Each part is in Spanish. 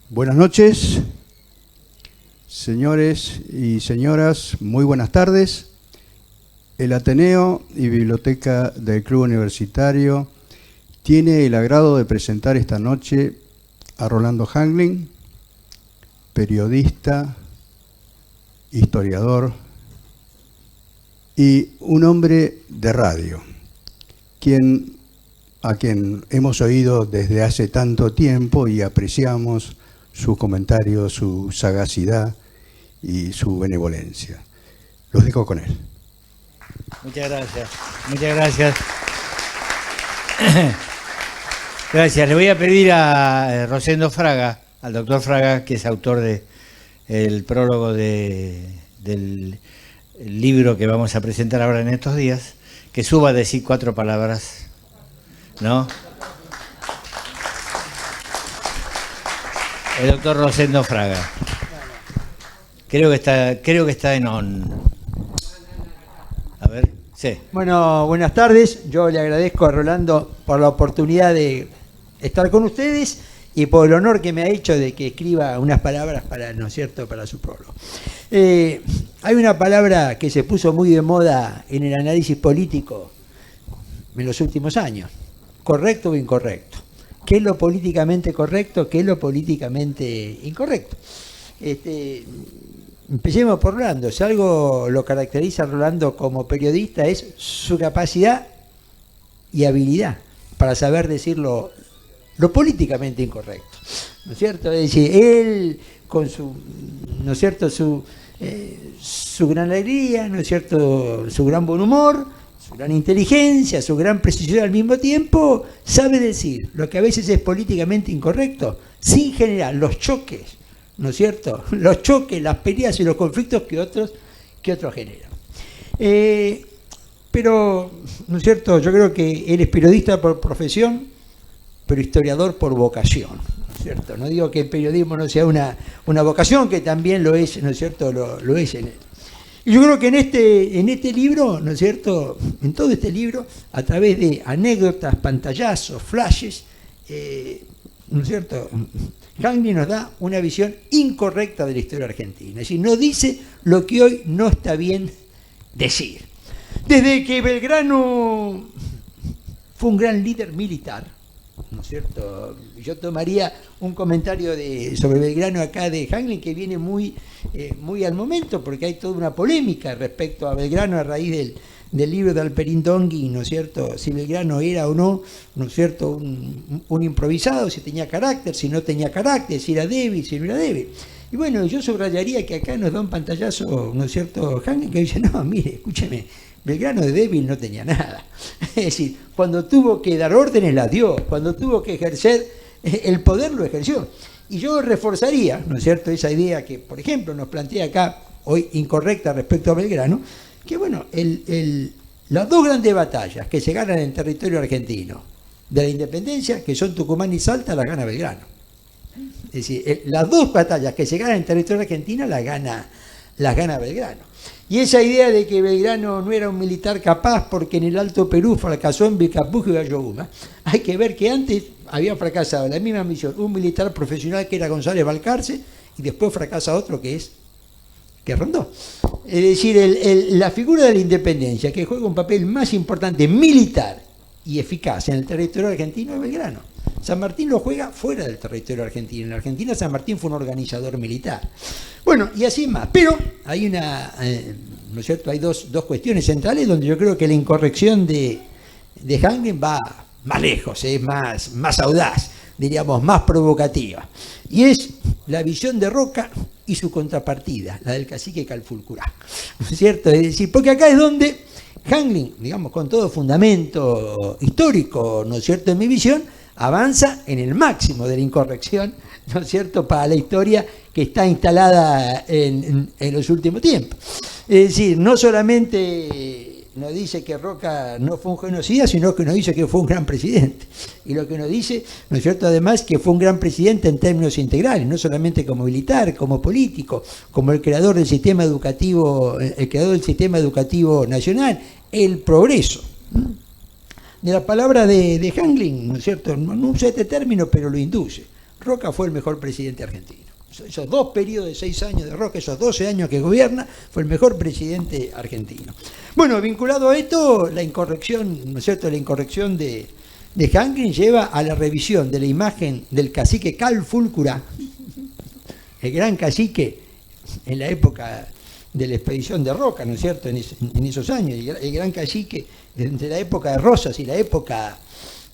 Buenas noches, señores y señoras, muy buenas tardes. El Ateneo y Biblioteca del Club Universitario tiene el agrado de presentar esta noche a Rolando Hangling, periodista, historiador y un hombre de radio, a quien hemos oído desde hace tanto tiempo y apreciamos sus comentarios, su sagacidad y su benevolencia. Los dejo con él. Muchas gracias. Muchas gracias. Gracias. Le voy a pedir a Rosendo Fraga, al doctor Fraga, que es autor del prólogo del libro que vamos a presentar ahora en estos días, que suba a decir 4 palabras, ¿no? El doctor Rosendo Fraga. Creo que está en on. A ver, sí. Bueno, buenas tardes. Yo le agradezco a Rolando por la oportunidad de estar con ustedes y por el honor que me ha hecho de que escriba unas palabras para, ¿no es cierto?, para su prólogo. Hay una palabra que se puso muy de moda en el análisis político en los últimos años: correcto o incorrecto. ¿Qué es lo políticamente correcto? ¿Qué es lo políticamente incorrecto? Empecemos por Rolando. Si algo lo caracteriza a Rolando como periodista es su capacidad y habilidad para saber decir lo políticamente incorrecto, ¿no es cierto? Es decir, él con su, ¿no es cierto?, su gran alegría, ¿no es cierto?, su gran buen humor, su gran inteligencia, su gran precisión al mismo tiempo, sabe decir lo que a veces es políticamente incorrecto sin generar los choques, ¿no es cierto?, los choques, las peleas y los conflictos que otros generan. Pero, ¿no es cierto?, yo creo que él es periodista por profesión, pero historiador por vocación, ¿no es cierto? No digo que el periodismo no sea una vocación, que también lo es, ¿no es cierto?, lo es en él. Y yo creo que en este libro, ¿no es cierto?, en todo este libro, a través de anécdotas, pantallazos, flashes, ¿no es cierto?, Hangling nos da una visión incorrecta de la historia argentina. Es decir, no dice lo que hoy no está bien decir. Desde que Belgrano fue un gran líder militar, ¿no es cierto? Yo tomaría un comentario sobre Belgrano acá de Hangling que viene muy al momento, porque hay toda una polémica respecto a Belgrano a raíz del libro de Alperín Dongui, ¿no es cierto?, si Belgrano era o no, ¿no es cierto?, un improvisado, si tenía carácter, si no tenía carácter, si era débil, si no era débil. Y bueno, yo subrayaría que acá nos da un pantallazo, ¿no es cierto?, Hangling, que dice, no, mire, escúcheme, Belgrano de débil no tenía nada. Es decir, cuando tuvo que dar órdenes las dio, cuando tuvo que ejercer el poder lo ejerció. Y yo reforzaría, ¿no es cierto?, esa idea que, por ejemplo, nos plantea acá, hoy incorrecta respecto a Belgrano, que bueno, las dos grandes batallas que se ganan en territorio argentino de la independencia, que son Tucumán y Salta, las gana Belgrano. Es decir, las dos batallas que se ganan en territorio argentino las gana Belgrano. Y esa idea de que Belgrano no era un militar capaz porque en el Alto Perú fracasó en Vilcapugio y Ayohuma, hay que ver que antes había fracasado en la misma misión un militar profesional que era González Balcarce, y después fracasa otro que Rondó. Es decir, la figura de la independencia, que juega un papel más importante militar y eficaz en el territorio argentino, es Belgrano. San Martín lo juega fuera del territorio argentino. En la Argentina San Martín fue un organizador militar. Bueno, y así más. Pero hay ¿no es cierto?, hay dos cuestiones centrales donde yo creo que la incorrección de Hangling va más lejos, es más audaz, diríamos, más provocativa. Y es la visión de Roca y su contrapartida, la del cacique Calfulcurá, ¿no es cierto? Es decir, porque acá es donde Hangling, digamos, con todo fundamento histórico, ¿no es cierto?, en mi visión, avanza en el máximo de la incorrección, ¿no es cierto?, para la historia que está instalada en los últimos tiempos. Es decir, no solamente nos dice que Roca no fue un genocida, sino que nos dice que fue un gran presidente. Y lo que nos dice, ¿no es cierto?, además, que fue un gran presidente en términos integrales, no solamente como militar, como político, como el creador del sistema educativo nacional, el progreso. De la palabra de Hangling, ¿no es cierto?, no usa este término, pero lo induce. Roca fue el mejor presidente argentino. Esos 2 periodos de 6 años de Roca, esos 12 años que gobierna, fue el mejor presidente argentino. Bueno, vinculado a esto, la incorrección, ¿no es cierto?, la incorrección de Hangren lleva a la revisión de la imagen del cacique Cal Fulcurá, el gran cacique en la época de la expedición de Roca, ¿no es cierto?, en esos años, el gran cacique entre la época de Rosas y la época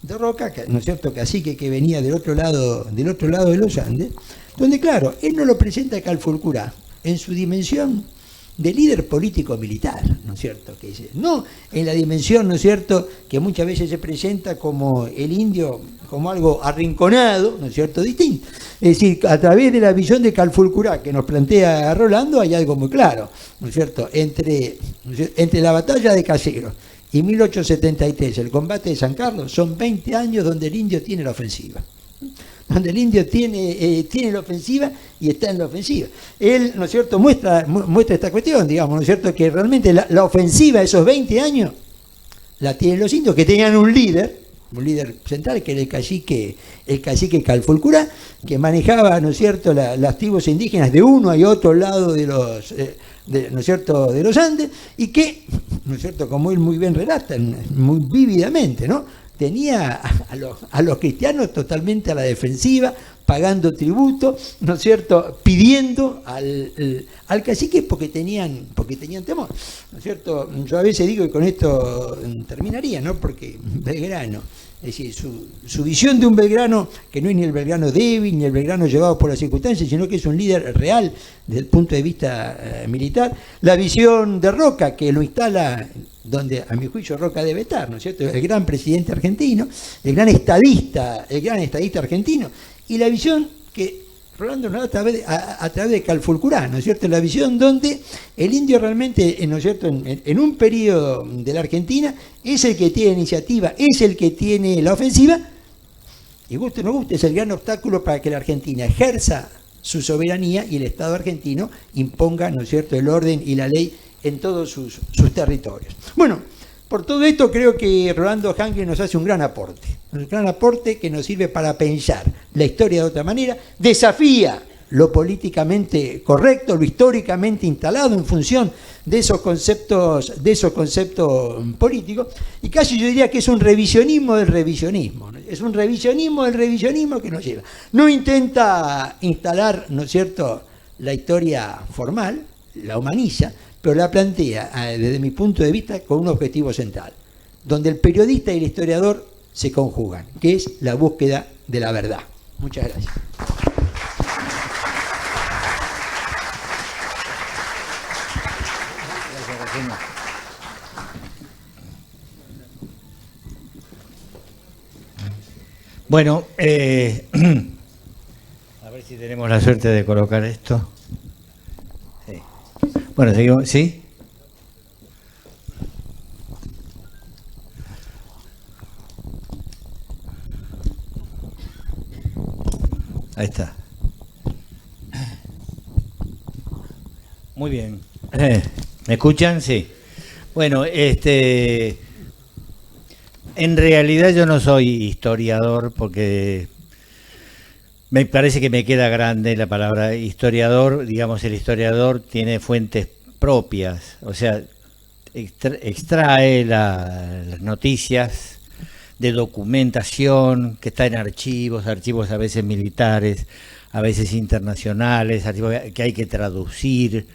de Roca, ¿no es cierto?, cacique que venía del otro lado de los Andes, donde, claro, él no lo presenta a Cal Fulcurá en su dimensión de líder político militar, ¿no es cierto?, que no en la dimensión, ¿no es cierto?, que muchas veces se presenta como el indio, como algo arrinconado, ¿no es cierto?, distinto. Es decir, a través de la visión de Cal Fulcurá que nos plantea Rolando hay algo muy claro, ¿no es cierto?, entre la batalla de Caseros y 1873, el combate de San Carlos, son 20 años donde el indio tiene la ofensiva. Donde el indio tiene la ofensiva y está en la ofensiva. Él, ¿no es cierto?, muestra esta cuestión, digamos, ¿no es cierto?, que realmente la ofensiva de esos 20 años la tienen los indios, que tenían un líder central, que era el cacique Cal Fulcurá, que manejaba, ¿no es cierto?, las tribus indígenas de uno y otro lado de los... ¿no es cierto?, de los Andes, y que, ¿no es cierto?, como él muy bien relata, muy vívidamente, ¿no?, tenía a los cristianos totalmente a la defensiva, pagando tributo, ¿no es cierto?, pidiendo al cacique porque tenían temor, ¿no es cierto? Yo a veces digo, y con esto terminaría, ¿no?, porque Belgrano, es decir, su visión de un Belgrano que no es ni el Belgrano débil, ni el Belgrano llevado por las circunstancias, sino que es un líder real desde el punto de vista militar. La visión de Roca, que lo instala donde a mi juicio Roca debe estar, ¿no es cierto?, el gran presidente argentino, el gran estadista argentino, y la visión que Rolando nos da a través de Cal Fulcurá, ¿no es cierto?, la visión donde el indio realmente, ¿no es cierto?, en un periodo de la Argentina es el que tiene iniciativa, es el que tiene la ofensiva, y guste o no guste, es el gran obstáculo para que la Argentina ejerza su soberanía y el Estado argentino imponga, ¿no es cierto?, el orden y la ley en todos sus territorios. Bueno, por todo esto creo que Rolando Hangren nos hace un gran aporte que nos sirve para pensar la historia de otra manera, desafía lo políticamente correcto, lo históricamente instalado en función de esos conceptos políticos, y casi yo diría que es un revisionismo del revisionismo, ¿no? Es un revisionismo del revisionismo que nos lleva. No intenta instalar, ¿no es cierto?, la historia formal, la humaniza, pero la plantea, desde mi punto de vista, con un objetivo central, donde el periodista y el historiador se conjugan, que es la búsqueda de la verdad. Muchas gracias. Bueno, a ver si tenemos la suerte de colocar esto. Sí. Bueno, seguimos, ¿sí? Ahí está. Muy bien. ¿Me escuchan? Sí. Bueno, en realidad yo no soy historiador porque me parece que me queda grande la palabra historiador. Digamos, el historiador tiene fuentes propias, o sea, extrae las noticias de documentación que está en archivos a veces militares, a veces internacionales, archivos que hay que traducir,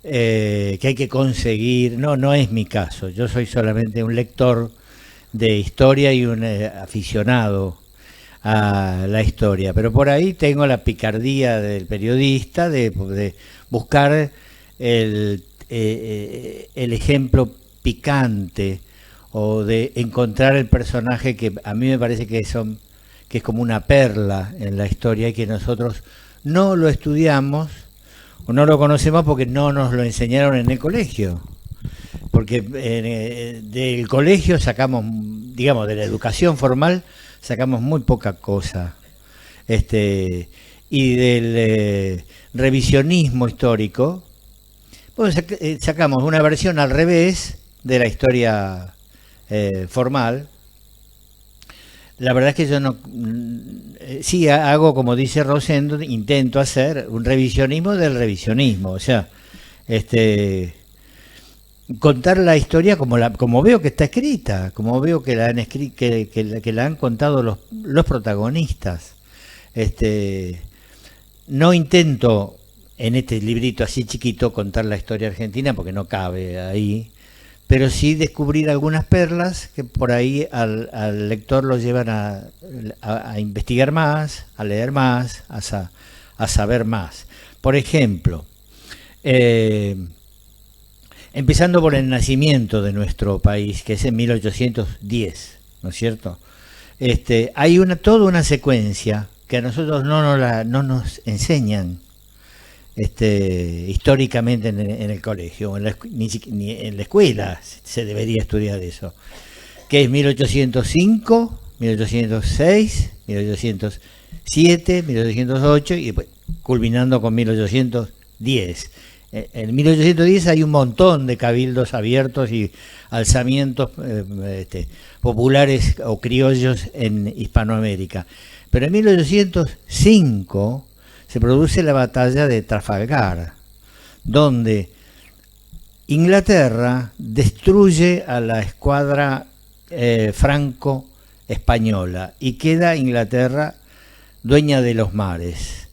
que hay que conseguir. No es mi caso, yo soy solamente un lector de historia y un aficionado a la historia, pero por ahí tengo la picardía del periodista de buscar el ejemplo picante o de encontrar el personaje que a mí me parece que es como una perla en la historia y que nosotros no lo estudiamos o no lo conocemos porque no nos lo enseñaron en el colegio. Porque del colegio sacamos, digamos, de la educación formal sacamos muy poca cosa. Y del revisionismo histórico, pues sacamos una versión al revés de la historia formal, La verdad es que yo no... Sí, hago, como dice Rosendo, intento hacer un revisionismo del revisionismo. O sea, contar la historia como veo que está escrita, como veo que la han que la han contado los protagonistas. No intento en este librito así chiquito contar la historia argentina porque no cabe ahí, pero sí descubrir algunas perlas que por ahí al lector lo llevan a investigar más, a leer más, a saber más. Por ejemplo, empezando por el nacimiento de nuestro país, que es en 1810, ¿no es cierto? Hay toda una secuencia que a nosotros no nos enseñan históricamente en el colegio, ni en la escuela se debería estudiar eso, que es 1805, 1806, 1807, 1808 y después, culminando con 1810. En 1810 hay un montón de cabildos abiertos y alzamientos populares o criollos en Hispanoamérica. Pero en 1805 se produce la batalla de Trafalgar, donde Inglaterra destruye a la escuadra franco-española y queda Inglaterra dueña de los mares.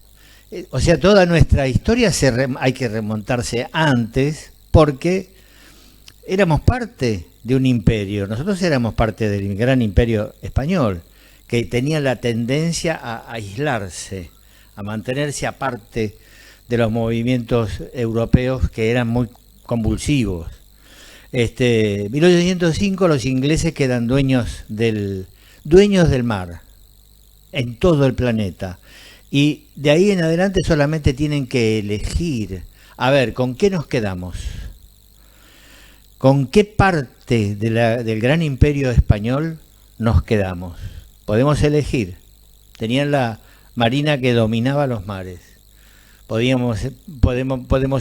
O sea, toda nuestra historia hay que remontarse antes porque éramos parte de un imperio. Nosotros éramos parte del gran imperio español, que tenía la tendencia a aislarse, a mantenerse aparte de los movimientos europeos que eran muy convulsivos. En 1805 los ingleses quedan dueños del mar en todo el planeta. Y de ahí en adelante solamente tienen que elegir, a ver, ¿con qué nos quedamos? ¿Con qué parte del gran imperio español nos quedamos? Podemos elegir. Tenían la marina que dominaba los mares. Podemos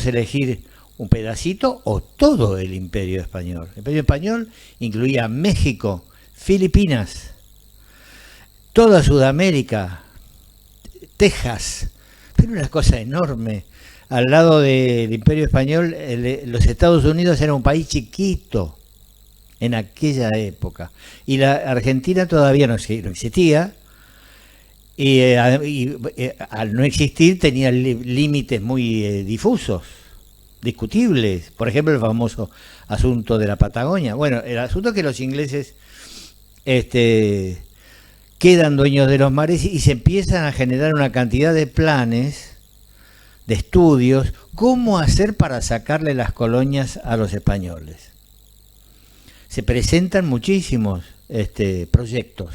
elegir un pedacito o todo el imperio español. El imperio español incluía México, Filipinas, toda Sudamérica, Texas, era una cosa enorme. Al lado del Imperio Español, los Estados Unidos era un país chiquito en aquella época. Y la Argentina todavía no existía. Y al no existir tenía límites muy difusos, discutibles. Por ejemplo, el famoso asunto de la Patagonia. Bueno, el asunto es que los ingleses quedan dueños de los mares y se empiezan a generar una cantidad de planes, de estudios, cómo hacer para sacarle las colonias a los españoles. Se presentan muchísimos proyectos.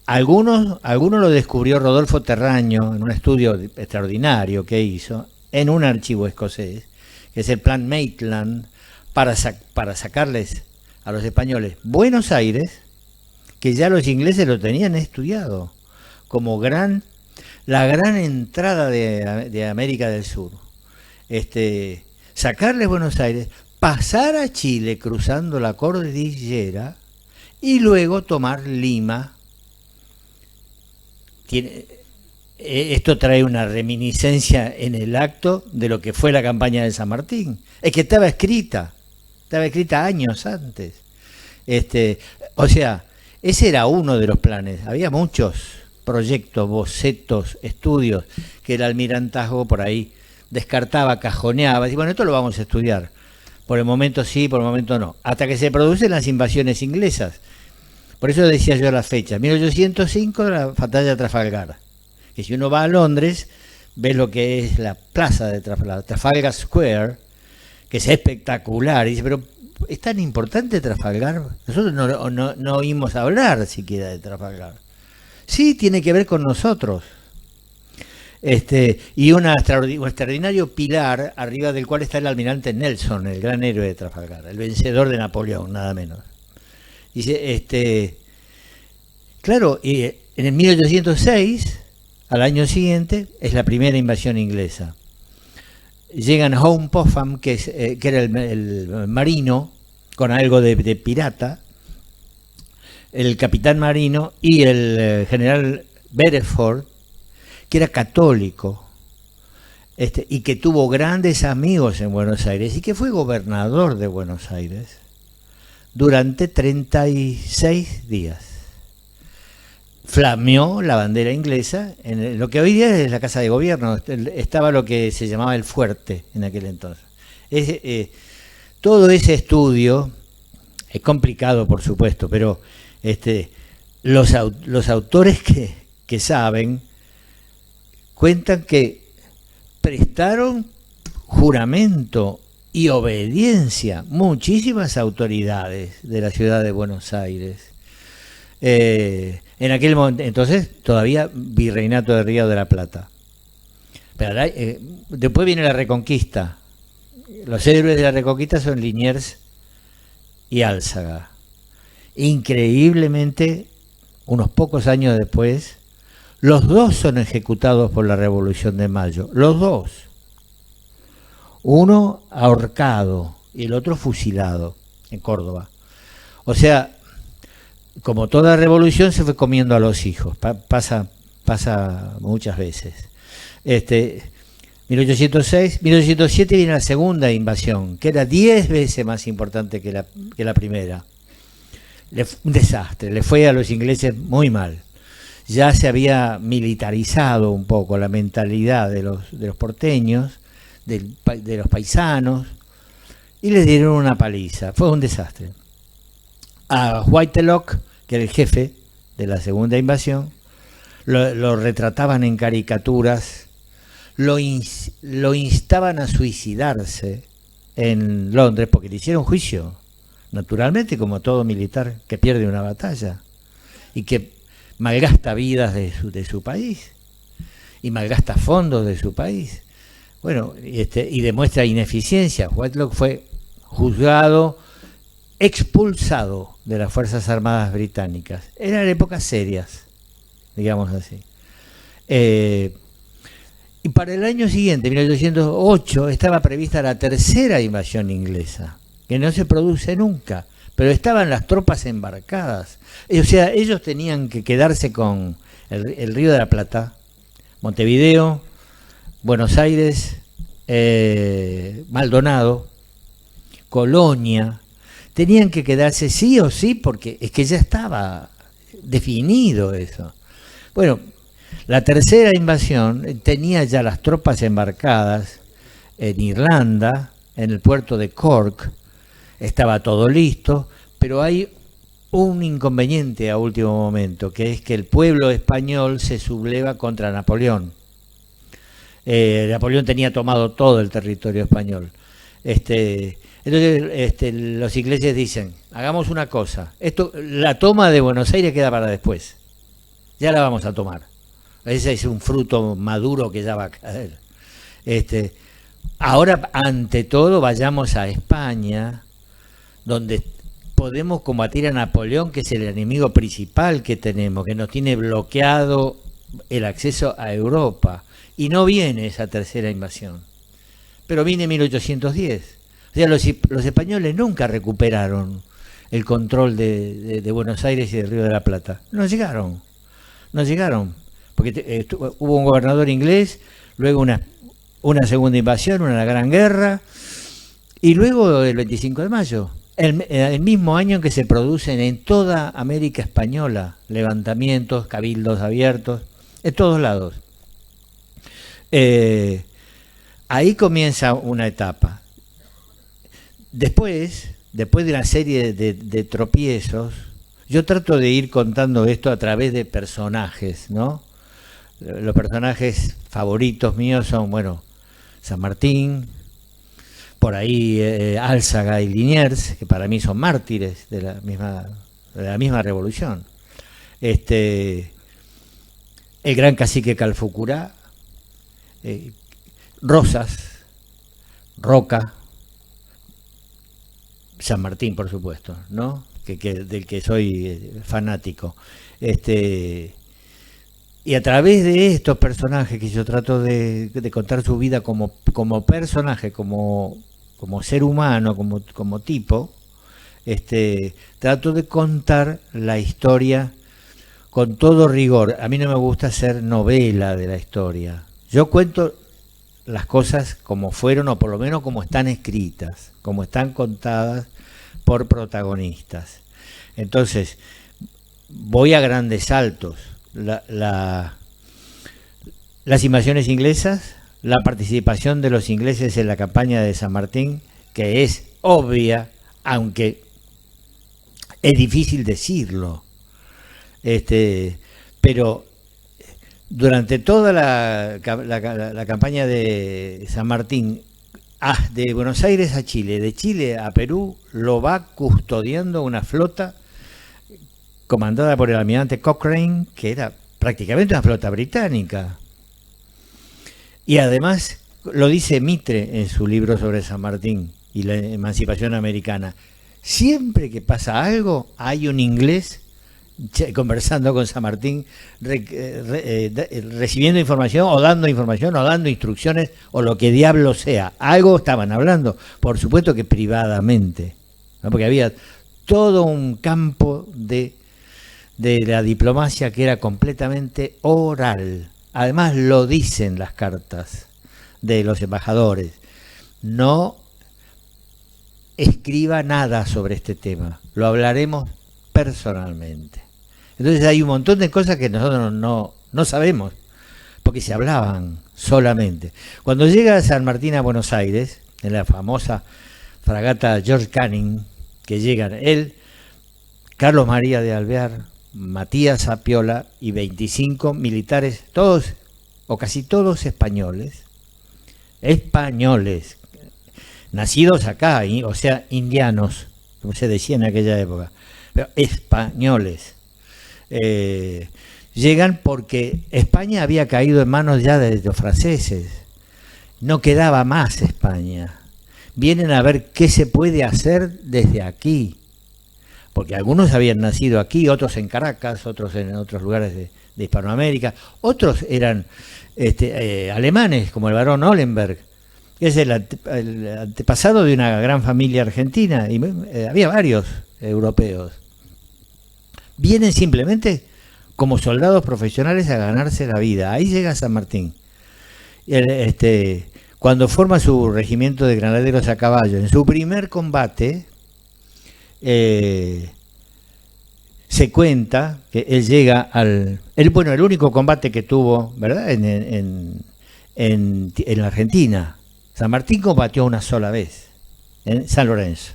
Algunos lo descubrió Rodolfo Terraño en un estudio extraordinario que hizo en un archivo escocés, que es el Plan Maitland, para sacarles a los españoles Buenos Aires, que ya los ingleses lo tenían estudiado como la gran entrada de América del Sur. Sacarles Buenos Aires, pasar a Chile cruzando la cordillera y luego tomar Lima. Esto trae una reminiscencia en el acto de lo que fue la campaña de San Martín. Es que estaba escrita años antes. O sea, ese era uno de los planes. Había muchos proyectos, bocetos, estudios que el almirantazgo por ahí descartaba, cajoneaba. Y bueno, esto lo vamos a estudiar. Por el momento sí, por el momento no. Hasta que se producen las invasiones inglesas. Por eso decía yo la fecha. 1805, la batalla de Trafalgar. Que si uno va a Londres, ve lo que es la plaza de Trafalgar Square, que es espectacular. Y dice, pero ¿es tan importante Trafalgar? Nosotros no oímos hablar siquiera de Trafalgar. Sí, tiene que ver con nosotros. Y un extraordinario pilar arriba del cual está el almirante Nelson, el gran héroe de Trafalgar, el vencedor de Napoleón, nada menos. Dice, claro, en el 1806, al año siguiente, es la primera invasión inglesa. Llegan Home Popham, que era el marino, con algo de pirata, el capitán Marino y el general Beresford, que era católico, y que tuvo grandes amigos en Buenos Aires y que fue gobernador de Buenos Aires durante 36 días. Flameó la bandera inglesa en lo que hoy día es la Casa de Gobierno. Estaba lo que se llamaba el Fuerte en aquel entonces. Todo ese estudio es complicado, por supuesto, pero los autores que saben cuentan que prestaron juramento y obediencia muchísimas autoridades de la ciudad de Buenos Aires. En aquel momento, entonces, todavía Virreinato de Río de la Plata. Pero después viene la Reconquista. Los héroes de la Reconquista son Liniers y Álzaga. Increíblemente, unos pocos años después, los dos son ejecutados por la Revolución de Mayo. Los dos. Uno ahorcado y el otro fusilado en Córdoba. O sea, como toda revolución se fue comiendo a los hijos. Pasa muchas veces. 1807 viene la segunda invasión, que era 10 veces más importante que la primera. Un desastre, le fue a los ingleses muy mal. Ya se había militarizado un poco la mentalidad de los porteños, de los paisanos, y les dieron una paliza. Fue un desastre. A Whitelock, que era el jefe de la segunda invasión, lo retrataban en caricaturas, lo instaban a suicidarse en Londres porque le hicieron juicio, naturalmente, como todo militar que pierde una batalla y que malgasta vidas de su país y malgasta fondos de su país. Bueno, y demuestra ineficiencia. Whitelock fue juzgado, expulsado de las Fuerzas Armadas británicas. Eran épocas serias, digamos así. Y para el año siguiente, 1808, estaba prevista la tercera invasión inglesa, que no se produce nunca, pero estaban las tropas embarcadas. O sea, ellos tenían que quedarse con el Río de la Plata, Montevideo, Buenos Aires, Maldonado, Colonia. Tenían que quedarse sí o sí porque es que ya estaba definido eso. Bueno, la tercera invasión tenía ya las tropas embarcadas en Irlanda, en el puerto de Cork. Estaba todo listo, pero hay un inconveniente a último momento, que es que el pueblo español se subleva contra Napoleón. Napoleón tenía tomado todo el territorio español. Entonces los ingleses dicen, hagamos una cosa, la toma de Buenos Aires queda para después, ya la vamos a tomar. Ese es un fruto maduro que ya va a caer. Ahora, ante todo, vayamos a España, donde podemos combatir a Napoleón, que es el enemigo principal que tenemos, que nos tiene bloqueado el acceso a Europa. Y no viene esa tercera invasión, pero viene en 1810. O sea, los españoles nunca recuperaron el control de Buenos Aires y del Río de la Plata. No llegaron, porque hubo un gobernador inglés, luego una segunda invasión, una gran guerra, y luego el 25 de mayo, el mismo año en que se producen en toda América española levantamientos, cabildos abiertos, en todos lados. Ahí comienza una etapa. Después de una serie de tropiezos, yo trato de ir contando esto a través de personajes, ¿no? Los personajes favoritos míos son, bueno, San Martín, por ahí Álzaga y Liniers, que para mí son mártires de la misma revolución. El gran cacique Calfucurá, Rosas, Roca, San Martín, por supuesto, ¿no? Del que soy fanático. Y a través de estos personajes que yo trato de contar su vida como personaje, como ser humano, como tipo, trato de contar la historia con todo rigor. A mí no me gusta hacer novela de la historia. Yo cuento las cosas como fueron, o por lo menos como están escritas, como están contadas por protagonistas. Entonces, voy a grandes saltos. Las invasiones inglesas, la participación de los ingleses en la campaña de San Martín, que es obvia, aunque es difícil decirlo. Pero durante toda la campaña de San Martín, de Buenos Aires a Chile, de Chile a Perú, lo va custodiando una flota comandada por el almirante Cochrane, que era prácticamente una flota británica. Y además, lo dice Mitre en su libro sobre San Martín y la emancipación americana, siempre que pasa algo, hay un inglés conversando con San Martín, recibiendo información o dando instrucciones o lo que diablo sea. Algo estaban hablando, por supuesto que privadamente, ¿no? Porque había todo un campo de la diplomacia que era completamente oral. Además lo dicen las cartas de los embajadores. No escriba nada sobre este tema, lo hablaremos personalmente. Entonces hay un montón de cosas que nosotros no sabemos, porque se hablaban solamente. Cuando llega San Martín a Buenos Aires, en la famosa fragata George Canning, que llegan él, Carlos María de Alvear, Matías Apiola y 25 militares, todos o casi todos españoles, nacidos acá, o sea, indianos, como se decía en aquella época, pero españoles. Llegan porque España había caído en manos ya de los franceses, no quedaba más España. Vienen a ver qué se puede hacer desde aquí, porque algunos habían nacido aquí, otros en Caracas, otros en otros lugares de Hispanoamérica, otros eran alemanes, como el barón Olenberg, que es el antepasado de una gran familia argentina, y había varios europeos. Vienen simplemente como soldados profesionales a ganarse la vida. Ahí llega San Martín. Cuando forma su regimiento de granaderos a caballo, en su primer combate, se cuenta que él llega el único combate que tuvo, ¿verdad?, en la Argentina. San Martín combatió una sola vez, en San Lorenzo.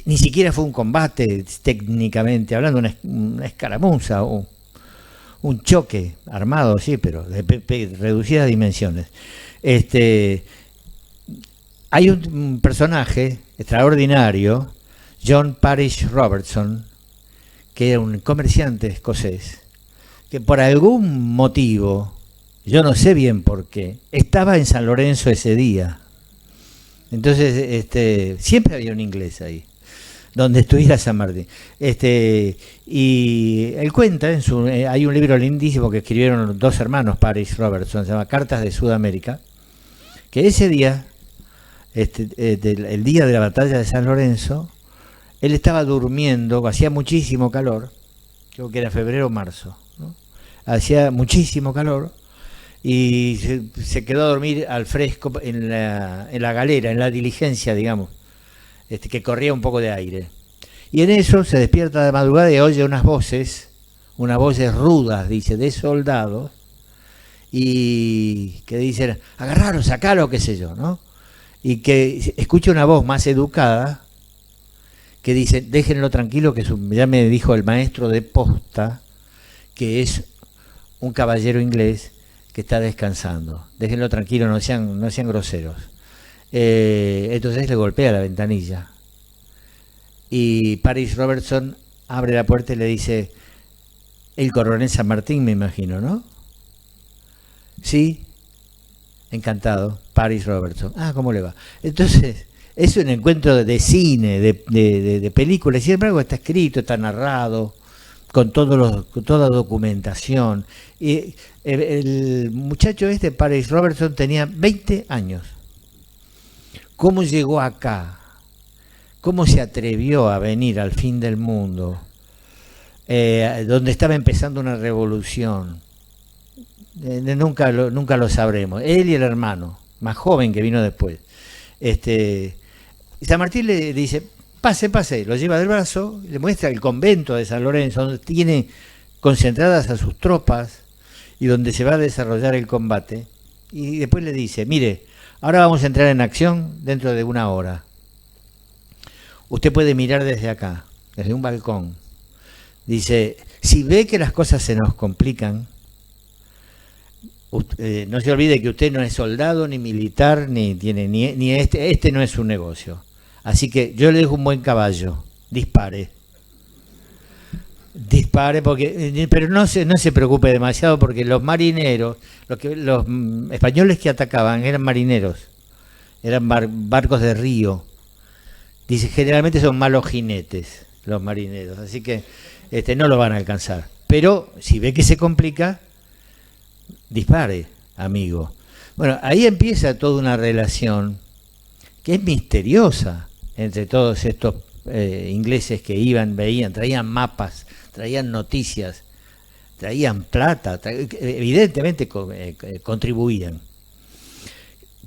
Ni siquiera fue un combate técnicamente hablando, una escaramuza o un choque armado, sí, pero de reducidas dimensiones. Hay un personaje extraordinario, John Parish Robertson, que era un comerciante escocés, que por algún motivo, yo no sé bien por qué, estaba en San Lorenzo ese día. Entonces, siempre había un inglés ahí, donde estuviera San Martín. Y él cuenta, hay un libro lindísimo que escribieron dos hermanos, Parish Robertson, se llama Cartas de Sudamérica, que ese día, el día de la batalla de San Lorenzo, él estaba durmiendo, hacía muchísimo calor, creo que era febrero o marzo, ¿no? Hacía muchísimo calor, y se quedó a dormir al fresco en la galera, en la diligencia, digamos, que corría un poco de aire. Y en eso se despierta de madrugada y oye unas voces rudas, dice, de soldados, y que dicen, agarraros, sacalo, qué sé yo, ¿no? Y que escucha una voz más educada que dice, déjenlo tranquilo, que ya me dijo el maestro de posta, que es un caballero inglés que está descansando. Déjenlo tranquilo, no sean groseros. Entonces le golpea la ventanilla. Y Parish Robertson abre la puerta y le dice, el coronel San Martín, me imagino, ¿no? Sí, encantado, Parish Robertson. Ah, ¿cómo le va? Entonces, es un encuentro de cine, de películas, y sin embargo está escrito, está narrado, con toda documentación. Y el muchacho Parish Robertson, tenía 20 años. ¿Cómo llegó acá? cómo se atrevió a venir al fin del mundo, donde estaba empezando una revolución. Nunca lo sabremos. Él y el hermano, más joven que vino después. San Martín le dice, pase, pase, lo lleva del brazo, le muestra el convento de San Lorenzo, donde tiene concentradas a sus tropas y donde se va a desarrollar el combate. Y después le dice, mire, ahora vamos a entrar en acción dentro de 1 hora. Usted puede mirar desde acá, desde un balcón. Dice, si ve que las cosas se nos complican, no se olvide que usted no es soldado, ni militar, ni este no es un negocio. Así que yo le dejo un buen caballo, dispare. Dispare, pero no se preocupe demasiado, porque los marineros, los españoles que atacaban eran marineros, eran barcos de río. Dice, generalmente son malos jinetes los marineros, así que no lo van a alcanzar. Pero si ve que se complica, dispare, amigo. Bueno, ahí empieza toda una relación que es misteriosa entre todos estos ingleses que iban, veían, traían mapas, traían noticias, traían plata, evidentemente contribuían.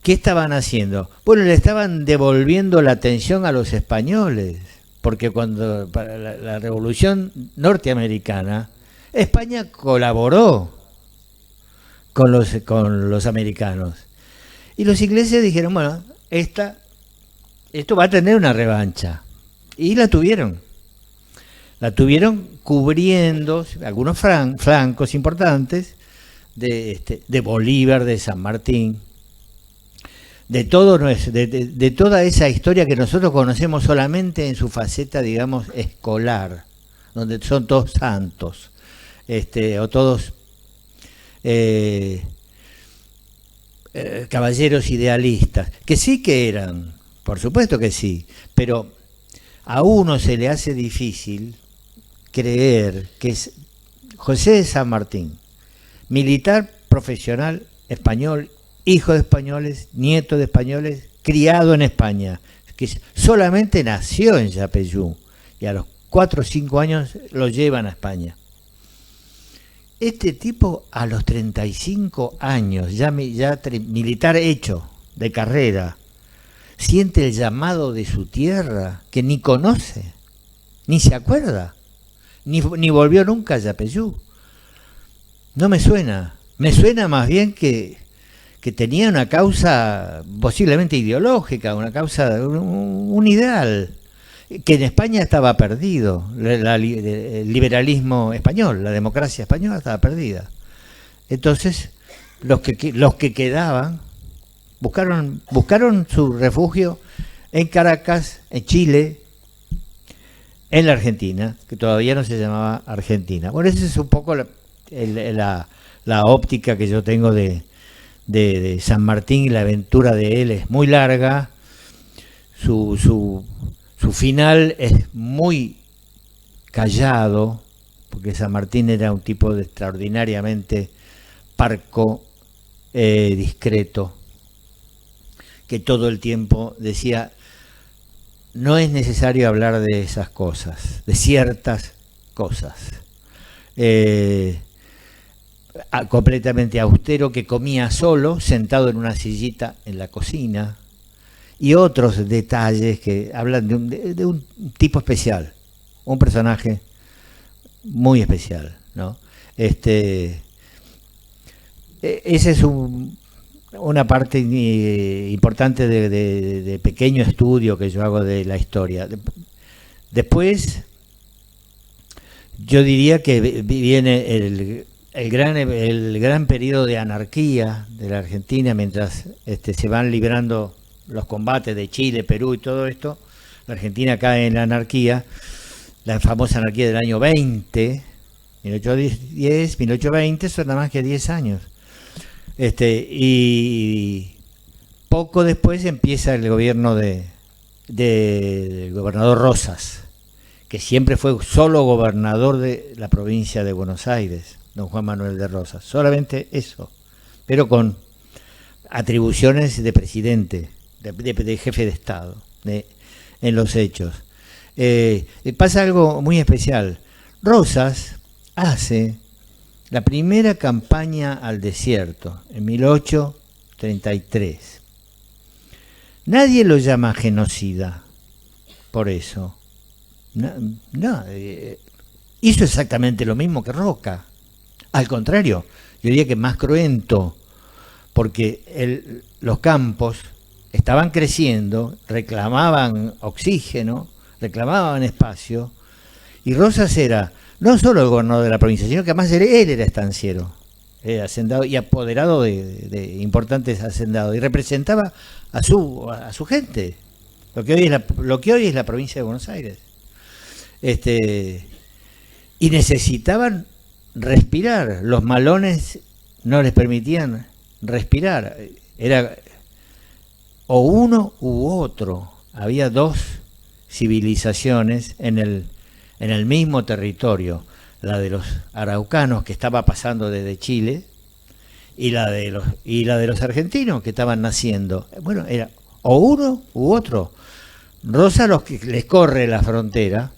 ¿Qué estaban haciendo? Bueno, le estaban devolviendo la atención a los españoles, porque cuando para la Revolución Norteamericana, España colaboró con los americanos. Y los ingleses dijeron, bueno, esto va a tener una revancha. Y la tuvieron. La tuvieron cubriendo algunos flancos importantes de Bolívar, de San Martín, de toda esa historia que nosotros conocemos solamente en su faceta, digamos, escolar, donde son todos santos, o todos caballeros idealistas, que sí que eran, por supuesto que sí, pero a uno se le hace difícil creer que es José de San Martín, militar profesional español, hijo de españoles, nieto de españoles, criado en España, que solamente nació en Yapeyú y a los 4 o 5 años lo llevan a España. Este tipo a los 35 años, ya militar hecho, de carrera, siente el llamado de su tierra que ni conoce, ni se acuerda, ni volvió nunca a Yapeyú. No me suena, me suena más bien que tenía una causa posiblemente ideológica, una causa, un ideal, que en España estaba perdido, el liberalismo español, la democracia española estaba perdida. Entonces, los que quedaban buscaron su refugio en Caracas, en Chile, en la Argentina, que todavía no se llamaba Argentina. Bueno, esa es un poco la óptica que yo tengo de San Martín, y la aventura de él es muy larga, su final es muy callado, porque San Martín era un tipo extraordinariamente parco, discreto, que todo el tiempo decía, no es necesario hablar de esas cosas, de ciertas cosas. Completamente austero, que comía solo, sentado en una sillita en la cocina, y otros detalles que hablan de un tipo especial, un personaje muy especial, ¿no? Esa es una parte importante de pequeño estudio que yo hago de la historia. Después, yo diría que viene el gran periodo de anarquía de la Argentina, mientras se van librando los combates de Chile, Perú y todo esto. La Argentina cae en la anarquía, la famosa anarquía del año 20, 1810, 1820, son nada más que 10 años. Y poco después empieza el gobierno del gobernador Rosas, que siempre fue solo gobernador de la provincia de Buenos Aires, don Juan Manuel de Rosas, solamente eso, pero con atribuciones de presidente, de jefe de Estado. en los hechos. Pasa algo muy especial. Rosas hace la primera campaña al desierto en 1833. Nadie lo llama genocida por eso. Hizo exactamente lo mismo que Roca. Al contrario, yo diría que más cruento, porque los campos estaban creciendo, reclamaban oxígeno, reclamaban espacio, y Rosas era no solo el gobernador de la provincia, sino que además él era estanciero, hacendado y apoderado de importantes hacendados, y representaba a su gente, lo que hoy es la provincia de Buenos Aires. Y necesitaban respirar, los malones no les permitían respirar, era o uno u otro, había dos civilizaciones en el mismo territorio, la de los araucanos que estaba pasando desde Chile y la de los argentinos que estaban naciendo. Bueno, era o uno u otro. Rosa les corre la frontera,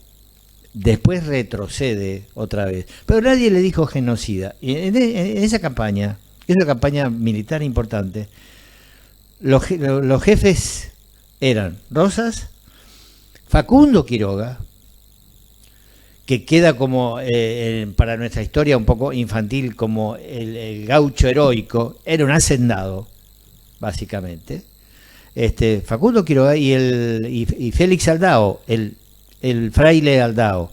después retrocede otra vez, pero nadie le dijo genocida. Y en esa campaña, que es una campaña militar importante, los jefes eran Rosas, Facundo Quiroga, que queda como, para nuestra historia un poco infantil, como el gaucho heroico, era un hacendado, básicamente. Facundo Quiroga y Félix Aldao, el fraile Aldao.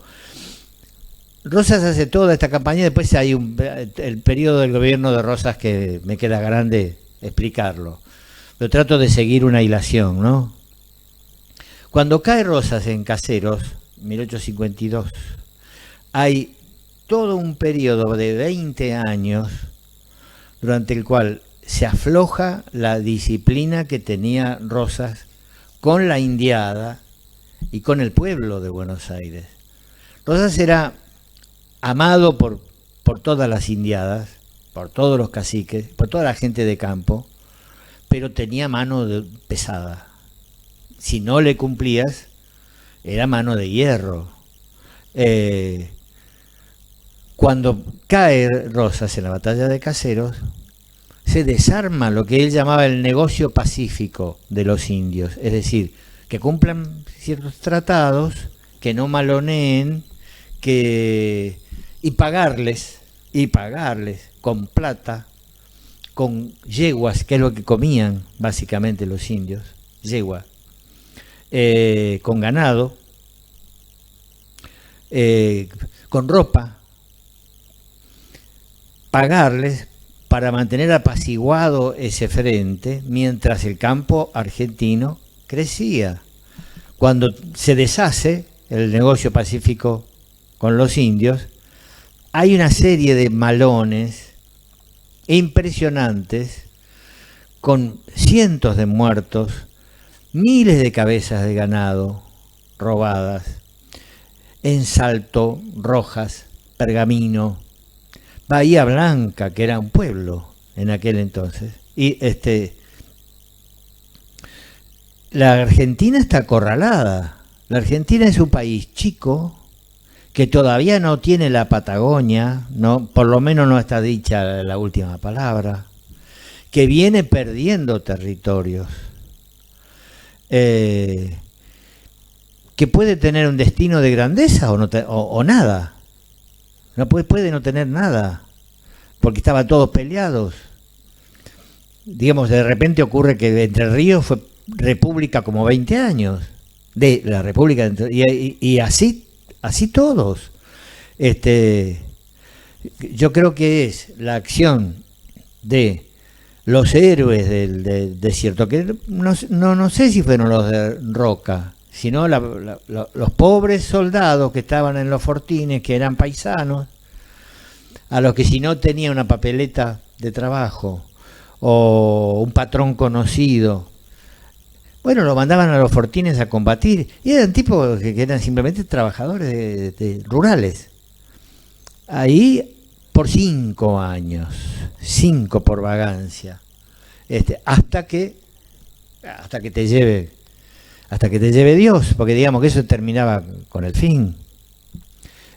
Rosas hace toda esta campaña, después hay el periodo del gobierno de Rosas que me queda grande explicarlo. Pero trato de seguir una hilación, ¿no? Cuando cae Rosas en Caseros, 1852, hay todo un periodo de 20 años durante el cual se afloja la disciplina que tenía Rosas con la indiada y con el pueblo de Buenos Aires. Rosas era amado por todas las indiadas, por todos los caciques, por toda la gente de campo, pero tenía mano pesada. Si no le cumplías, era mano de hierro. Cuando cae Rosas en la batalla de Caseros, se desarma lo que él llamaba el negocio pacífico de los indios, es decir, que cumplan ciertos tratados, que no maloneen, y pagarles con plata, con yeguas, que es lo que comían básicamente los indios, yegua, con ganado, con ropa, pagarles para mantener apaciguado ese frente mientras el campo argentino crecía. Cuando se deshace el negocio pacífico con los indios, hay una serie de malones impresionantes con cientos de muertos, miles de cabezas de ganado robadas en Salto, Rojas, Pergamino, Bahía Blanca, que era un pueblo en aquel entonces. Y la Argentina está acorralada. La Argentina es un país chico que todavía no tiene la Patagonia, no, por lo menos no está dicha la última palabra, que viene perdiendo territorios, que puede tener un destino de grandeza o nada. No puede no tener nada, porque estaban todos peleados. Digamos, de repente ocurre que Entre Ríos fue república como 20 años, de la República, y así todos. Yo creo que es la acción de los héroes del desierto, que no sé si fueron los de Roca, sino los pobres soldados que estaban en los fortines, que eran paisanos, a los que si no tenían una papeleta de trabajo o un patrón conocido, bueno, lo mandaban a los fortines a combatir, y eran tipos que eran simplemente trabajadores rurales. Ahí por 5 años, 5 por vagancia, hasta que te lleve hasta que te lleve Dios, porque digamos que eso terminaba con el fin.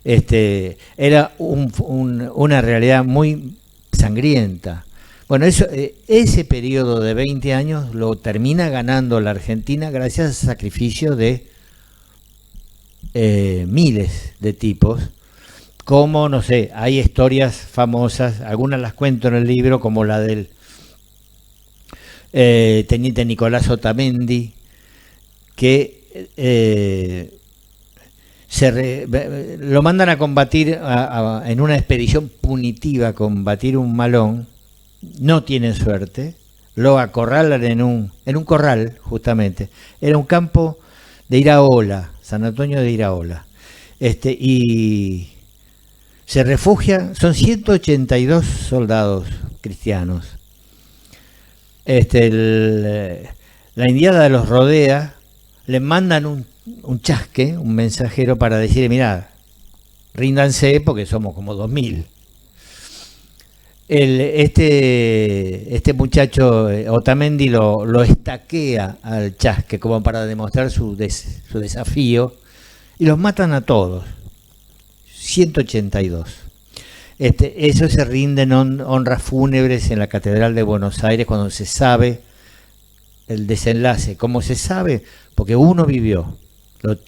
Era una realidad muy sangrienta. Bueno, ese periodo de 20 años lo termina ganando la Argentina gracias al sacrificio de miles de tipos, como, no sé, hay historias famosas, algunas las cuento en el libro, como la del teniente Nicolás Otamendi, que lo mandan a combatir en una expedición punitiva, a combatir un malón, no tienen suerte, lo acorralan en un corral, justamente, era un campo de Iraola, San Antonio de Iraola, y se refugian, son 182 soldados cristianos. La indiada los rodea, les mandan un chasque, un mensajero para decirle, mirá, ríndanse porque somos como 2000. Este muchacho Otamendi lo estaquea al chasque como para demostrar su desafío, y los matan a todos, 182. Eso se rinden honras fúnebres en la Catedral de Buenos Aires cuando se sabe el desenlace. ¿Cómo se sabe? Porque uno vivió,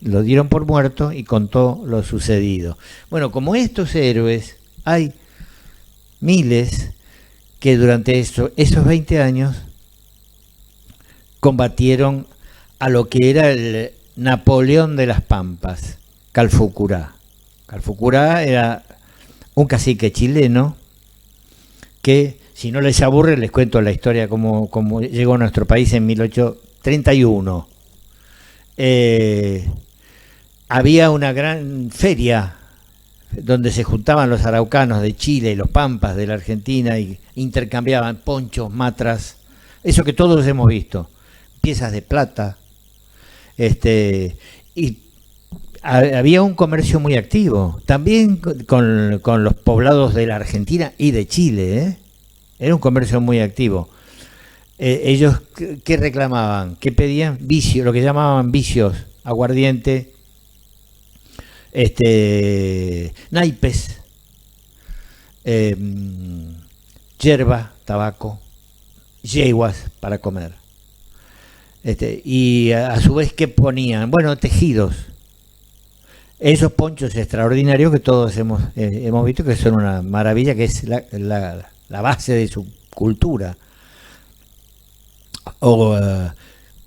lo dieron por muerto y contó lo sucedido. Bueno, como estos héroes, hay miles que durante esos 20 años combatieron a lo que era el Napoleón de las Pampas, Calfucurá. Calfucurá era un cacique chileno que, si no les aburre, les cuento la historia cómo llegó a nuestro país en 1831. Había una gran feria donde se juntaban los araucanos de Chile y los pampas de la Argentina y intercambiaban ponchos, matras, eso que todos hemos visto, piezas de plata, y había un comercio muy activo, también con los poblados de la Argentina y de Chile, era un comercio muy activo. Ellos, ¿qué reclamaban? ¿Qué pedían? Vicios, lo que llamaban vicios, aguardiente, naipes, yerba, tabaco, yeguas para comer. Y a su vez, ¿qué ponían? Bueno, tejidos. Esos ponchos extraordinarios que todos hemos visto, que son una maravilla, que es la base de su cultura. O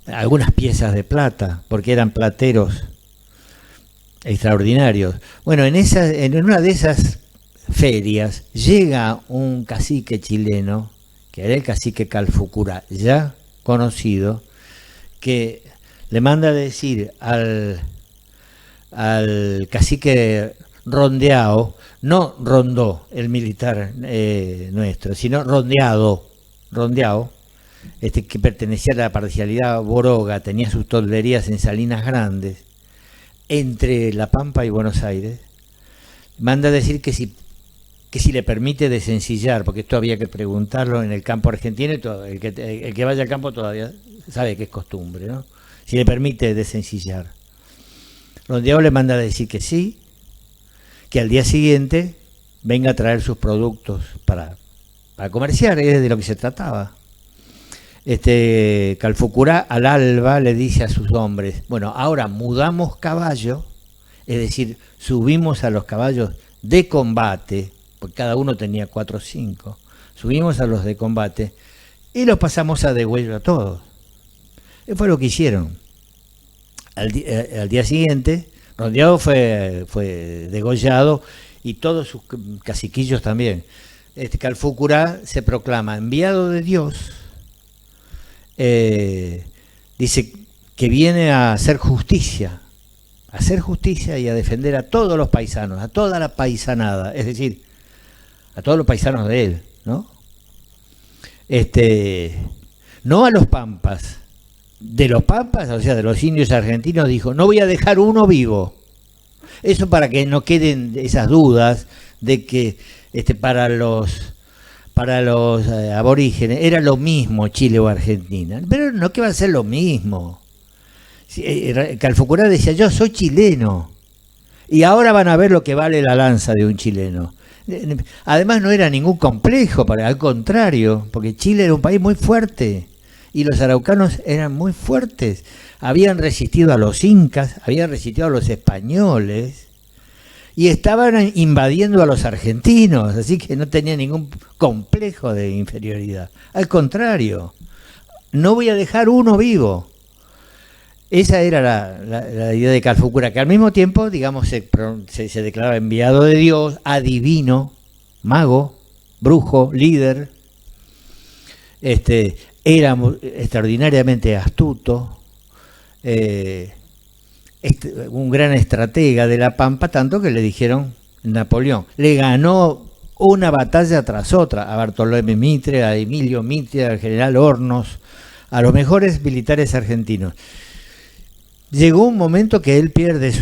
algunas piezas de plata, porque eran plateros extraordinarios. Bueno, en una de esas ferias llega un cacique chileno, que era el cacique Calfucurá, ya conocido, que le manda a decir al cacique Rondeao, no Rondó, el militar nuestro, sino Rondeao, que pertenecía a la parcialidad boroga, tenía sus tolderías en Salinas Grandes, entre La Pampa y Buenos Aires, manda a decir que si le permite desencillar, porque esto había que preguntarlo en el campo argentino, y el que vaya al campo todavía sabe que es costumbre, ¿no? Si le permite desencillar. Rondeau le manda a decir que sí, que al día siguiente venga a traer sus productos para comerciar, es de lo que se trataba. Calfucurá al alba le dice a sus hombres, bueno, ahora mudamos caballo, es decir, subimos a los caballos de combate, porque cada uno tenía 4 o 5, subimos a los de combate y los pasamos a degüello a todos. Eso fue lo que hicieron. Al día siguiente, Rondeau fue degollado y todos sus caciquillos también. Calfucurá se proclama enviado de Dios. Dice que viene a hacer justicia y a defender a todos los paisanos, a toda la paisanada, es decir, a todos los paisanos de él, ¿no? No a los pampas. De los pampas, o sea, de los indios argentinos, dijo, no voy a dejar uno vivo. Eso para que no queden esas dudas de que para los aborígenes era lo mismo Chile o Argentina. Pero no que va a ser lo mismo. Calfucurá decía, yo soy chileno. Y ahora van a ver lo que vale la lanza de un chileno. Además no era ningún complejo, al contrario, porque Chile era un país muy fuerte y los araucanos eran muy fuertes. Habían resistido a los incas, habían resistido a los españoles y estaban invadiendo a los argentinos, así que no tenía ningún complejo de inferioridad. Al contrario, no voy a dejar uno vivo. Esa era la idea de Calfucurá, que al mismo tiempo, digamos, se declaraba enviado de Dios, adivino, mago, brujo, líder. Era extraordinariamente astuto, un gran estratega de la Pampa, tanto que le dijeron Napoleón. Le ganó una batalla tras otra a Bartolomé Mitre, a Emilio Mitre, al general Hornos, a los mejores militares argentinos. Llegó un momento que él pierde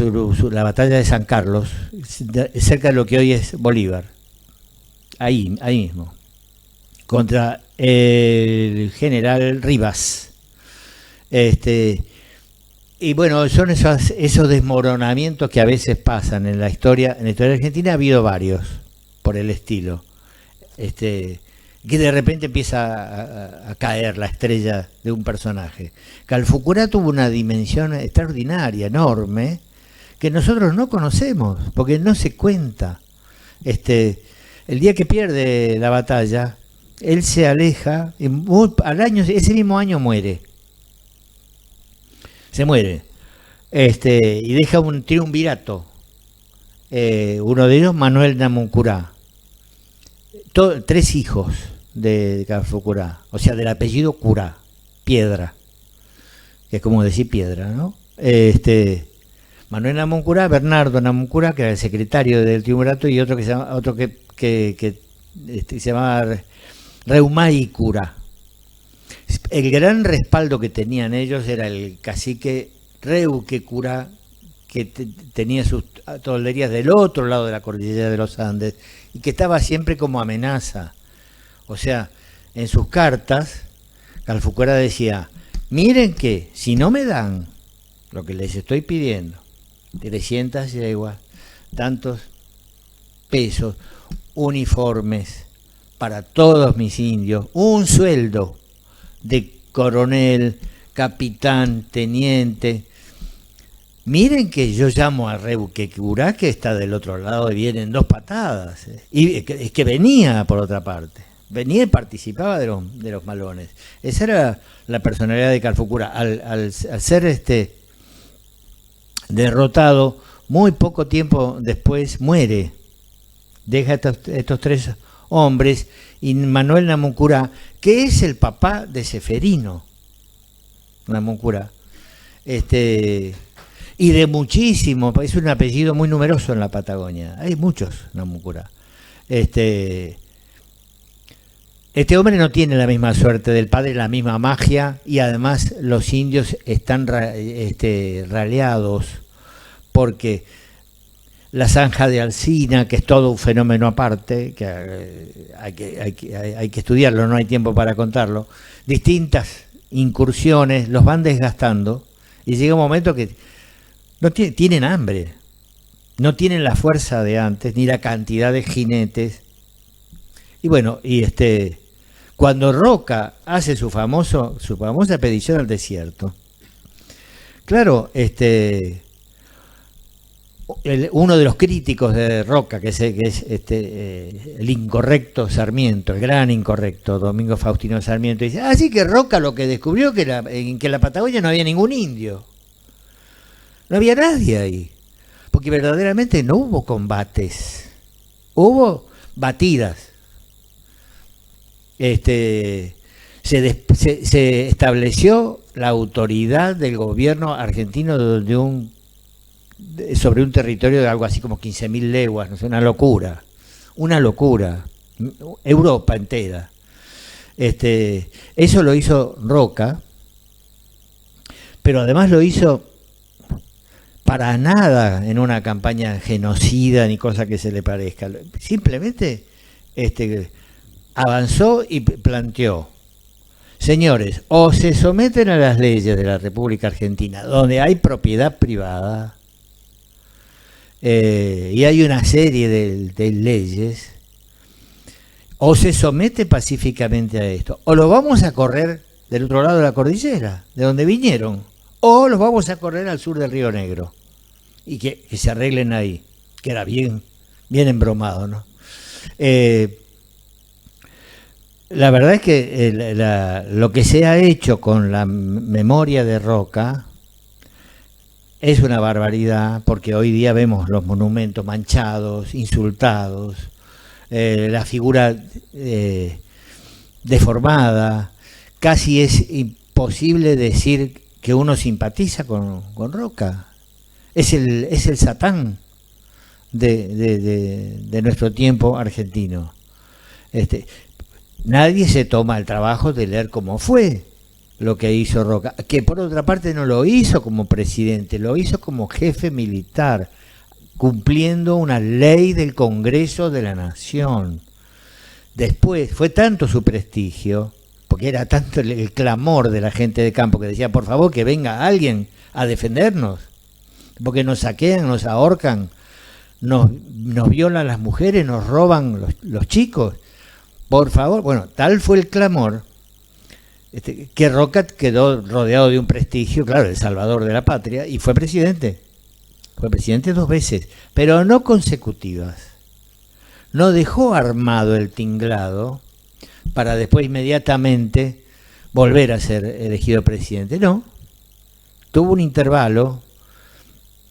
la batalla de San Carlos, cerca de lo que hoy es Bolívar, ahí mismo, contra el general Rivas. Y bueno, son esos desmoronamientos que a veces pasan en la historia argentina. Ha habido varios por el estilo, que de repente empieza a caer la estrella de un personaje. Calfucurá tuvo una dimensión extraordinaria, enorme, que nosotros no conocemos, porque no se cuenta. El día que pierde la batalla, él se aleja, ese mismo año muere. Se muere. Y deja un triunvirato. Uno de ellos, Manuel Namuncurá. 3 hijos de Calfucurá, o sea, del apellido Curá, Piedra, que es como decir piedra, ¿no? Manuel Namuncurá, Bernardo Namuncurá, que era el secretario del triunvirato, y otro que se llamaba Reumay Curá. El gran respaldo que tenían ellos era el cacique Reuque Curá, que tenía sus tolderías del otro lado de la cordillera de los Andes y que estaba siempre como amenaza. O sea, en sus cartas, Calfucurá decía, miren que si no me dan lo que les estoy pidiendo, 300 yeguas, tantos pesos, uniformes para todos mis indios, un sueldo de coronel, capitán, teniente. Miren que yo llamo a Reuque Curá, que está del otro lado y viene en 2 patadas. Y es que venía por otra parte. Venía y participaba de los malones. Esa era la personalidad de Calfucurá. Al ser derrotado, muy poco tiempo después muere. Deja estos 3 hombres y Manuel Namuncurá, que es el papá de Seferino Namuncurá. Y de muchísimo, es un apellido muy numeroso en la Patagonia, hay muchos Namuncurá. Este hombre no tiene la misma suerte del padre, la misma magia, y además los indios están raleados, porque la zanja de Alsina, que es todo un fenómeno aparte, que hay que estudiarlo, no hay tiempo para contarlo, distintas incursiones los van desgastando, y llega un momento que no tienen hambre, no tienen la fuerza de antes, ni la cantidad de jinetes. Y bueno, cuando Roca hace su famosa expedición al desierto, claro, uno de los críticos de Roca, que es el incorrecto Sarmiento, el gran incorrecto Domingo Faustino Sarmiento, dice, así que Roca lo que descubrió que en la Patagonia no había ningún indio. No había nadie ahí, porque verdaderamente no hubo combates, hubo batidas. Se estableció la autoridad del gobierno argentino sobre un territorio de algo así como 15.000 leguas, no sé, una locura, Europa entera. Eso lo hizo Roca, pero además lo hizo para nada en una campaña genocida ni cosa que se le parezca. Simplemente avanzó y planteó, Señores, o se someten a las leyes de la República Argentina, donde hay propiedad privada, y hay una serie de leyes, o se somete pacíficamente a esto, o lo vamos a correr del otro lado de la cordillera, de donde vinieron, o los vamos a correr al sur del Río Negro, y que se arreglen ahí, que era bien embromado, ¿no? La verdad es que lo que se ha hecho con la memoria de Roca es una barbaridad, porque hoy día vemos los monumentos manchados, insultados, la figura deformada. Casi es imposible decir que uno simpatiza con Roca. Es el Satán de nuestro tiempo argentino. Nadie se toma el trabajo de leer cómo fue lo que hizo Roca, que por otra parte no lo hizo como presidente, lo hizo como jefe militar, cumpliendo una ley del Congreso de la Nación. Después fue tanto su prestigio, porque era tanto el clamor de la gente de campo que decía, por favor, que venga alguien a defendernos, porque nos saquean, nos ahorcan, nos violan las mujeres, nos roban los chicos. Por favor, bueno, tal fue el clamor que Roca quedó rodeado de un prestigio, claro, el salvador de la patria, y fue presidente. Fue presidente 2 veces, pero no consecutivas. No dejó armado el tinglado para después inmediatamente volver a ser elegido presidente. No, tuvo un intervalo,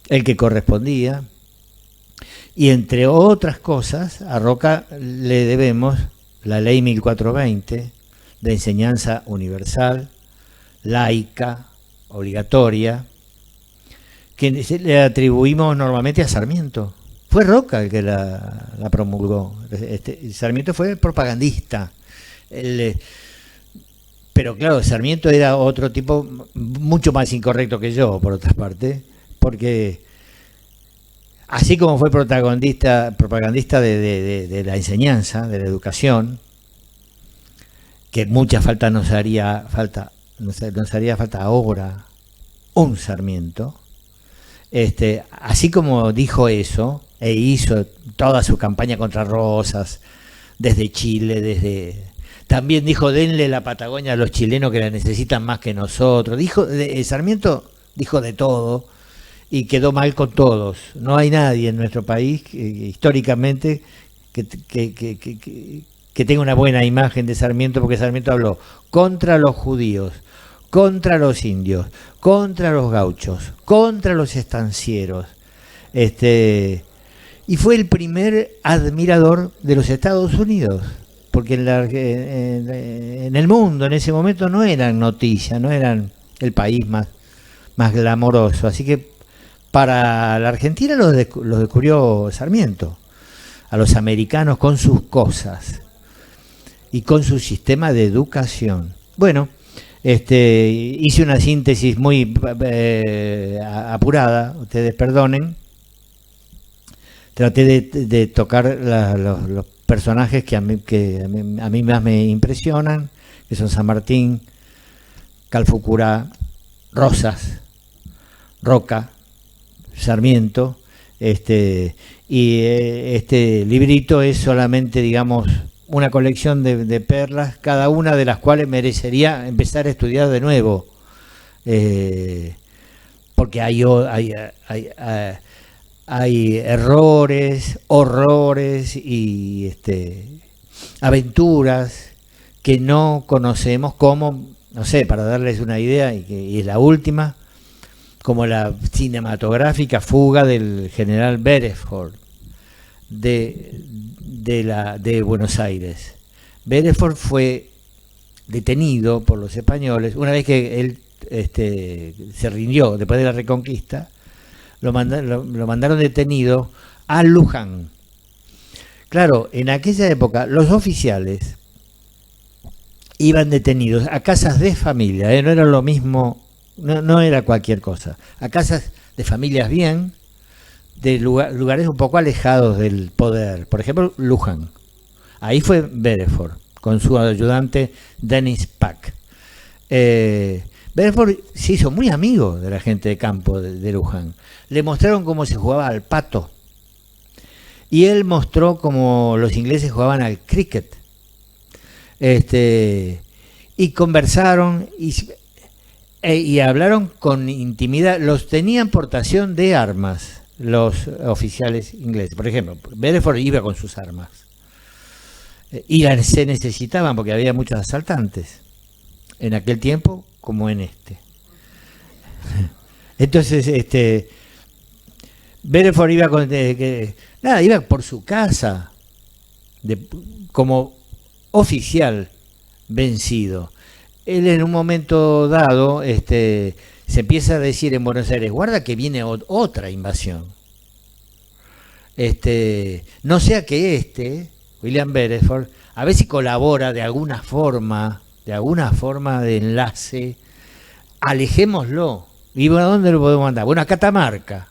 el que correspondía, y entre otras cosas, a Roca le debemos la ley 1420 de enseñanza universal, laica, obligatoria, que le atribuimos normalmente a Sarmiento. Fue Roca el que la promulgó. Sarmiento fue propagandista. Pero claro, Sarmiento era otro tipo mucho más incorrecto que yo, por otra parte, porque así como fue propagandista de la enseñanza, de la educación, que mucha falta nos haría falta ahora un Sarmiento, así como dijo eso e hizo toda su campaña contra Rosas desde Chile, también dijo denle la Patagonia a los chilenos que la necesitan más que nosotros. Sarmiento dijo de todo y quedó mal con todos. No hay nadie en nuestro país históricamente que tenga una buena imagen de Sarmiento, porque Sarmiento habló contra los judíos, contra los indios, contra los gauchos, contra los estancieros, y fue el primer admirador de los Estados Unidos, porque en el mundo en ese momento no eran noticias, no eran el país más glamoroso, así que para la Argentina los descubrió Sarmiento, a los americanos con sus cosas y con su sistema de educación. Bueno, hice una síntesis muy apurada, ustedes perdonen. Traté de tocar los personajes que a mí más me impresionan, que son San Martín, Calfucurá, Rosas, Roca, Sarmiento, y este librito es solamente, digamos, una colección de perlas, cada una de las cuales merecería empezar a estudiar de nuevo, porque hay errores, horrores y aventuras que no conocemos, como, no sé, para darles una idea, y es la última, como la cinematográfica fuga del general Beresford de Buenos Aires. Beresford fue detenido por los españoles una vez que él se rindió después de la Reconquista. Lo mandaron detenido a Luján. Claro, en aquella época los oficiales iban detenidos a casas de familia, no era lo mismo, no era cualquier cosa, a casas de familias bien, de lugares un poco alejados del poder. Por ejemplo, Luján. Ahí fue Beresford con su ayudante Dennis Pack. Beresford se hizo muy amigo de la gente de campo de Luján. Le mostraron cómo se jugaba al pato. Y él mostró cómo los ingleses jugaban al cricket. Y conversaron y hablaron con intimidad. Los tenían portación de armas, los oficiales ingleses. Por ejemplo, Beresford iba con sus armas. Y se necesitaban porque había muchos asaltantes. En aquel tiempo como en este. Entonces, Beresford iba iba por su casa como oficial vencido. Él en un momento dado se empieza a decir en Buenos Aires, guarda que viene otra invasión. No sea que William Beresford, a ver si colabora de alguna forma de enlace, alejémoslo. ¿Y bueno, a dónde lo podemos mandar? Bueno, a Catamarca.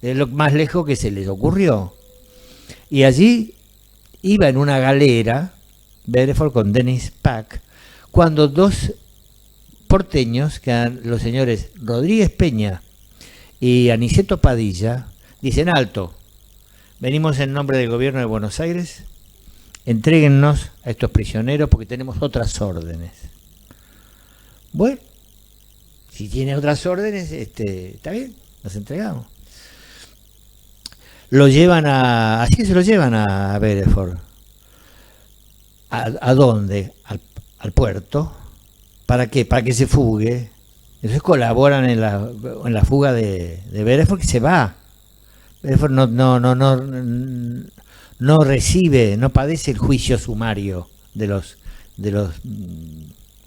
Es lo más lejos que se les ocurrió. Y allí iba en una galera, Beresford con Dennis Pack, cuando dos porteños, que eran los señores Rodríguez Peña y Aniceto Padilla, dicen: alto, venimos en nombre del gobierno de Buenos Aires, entréguennos a estos prisioneros porque tenemos otras órdenes. Bueno, si tiene otras órdenes, está bien, nos entregamos. Así que se lo llevan a Beresford. ¿A dónde? Al puerto. ¿Para qué? Para que se fugue. Entonces colaboran en la fuga de Beresford, que se va. Beresford no recibe, no padece el juicio sumario de los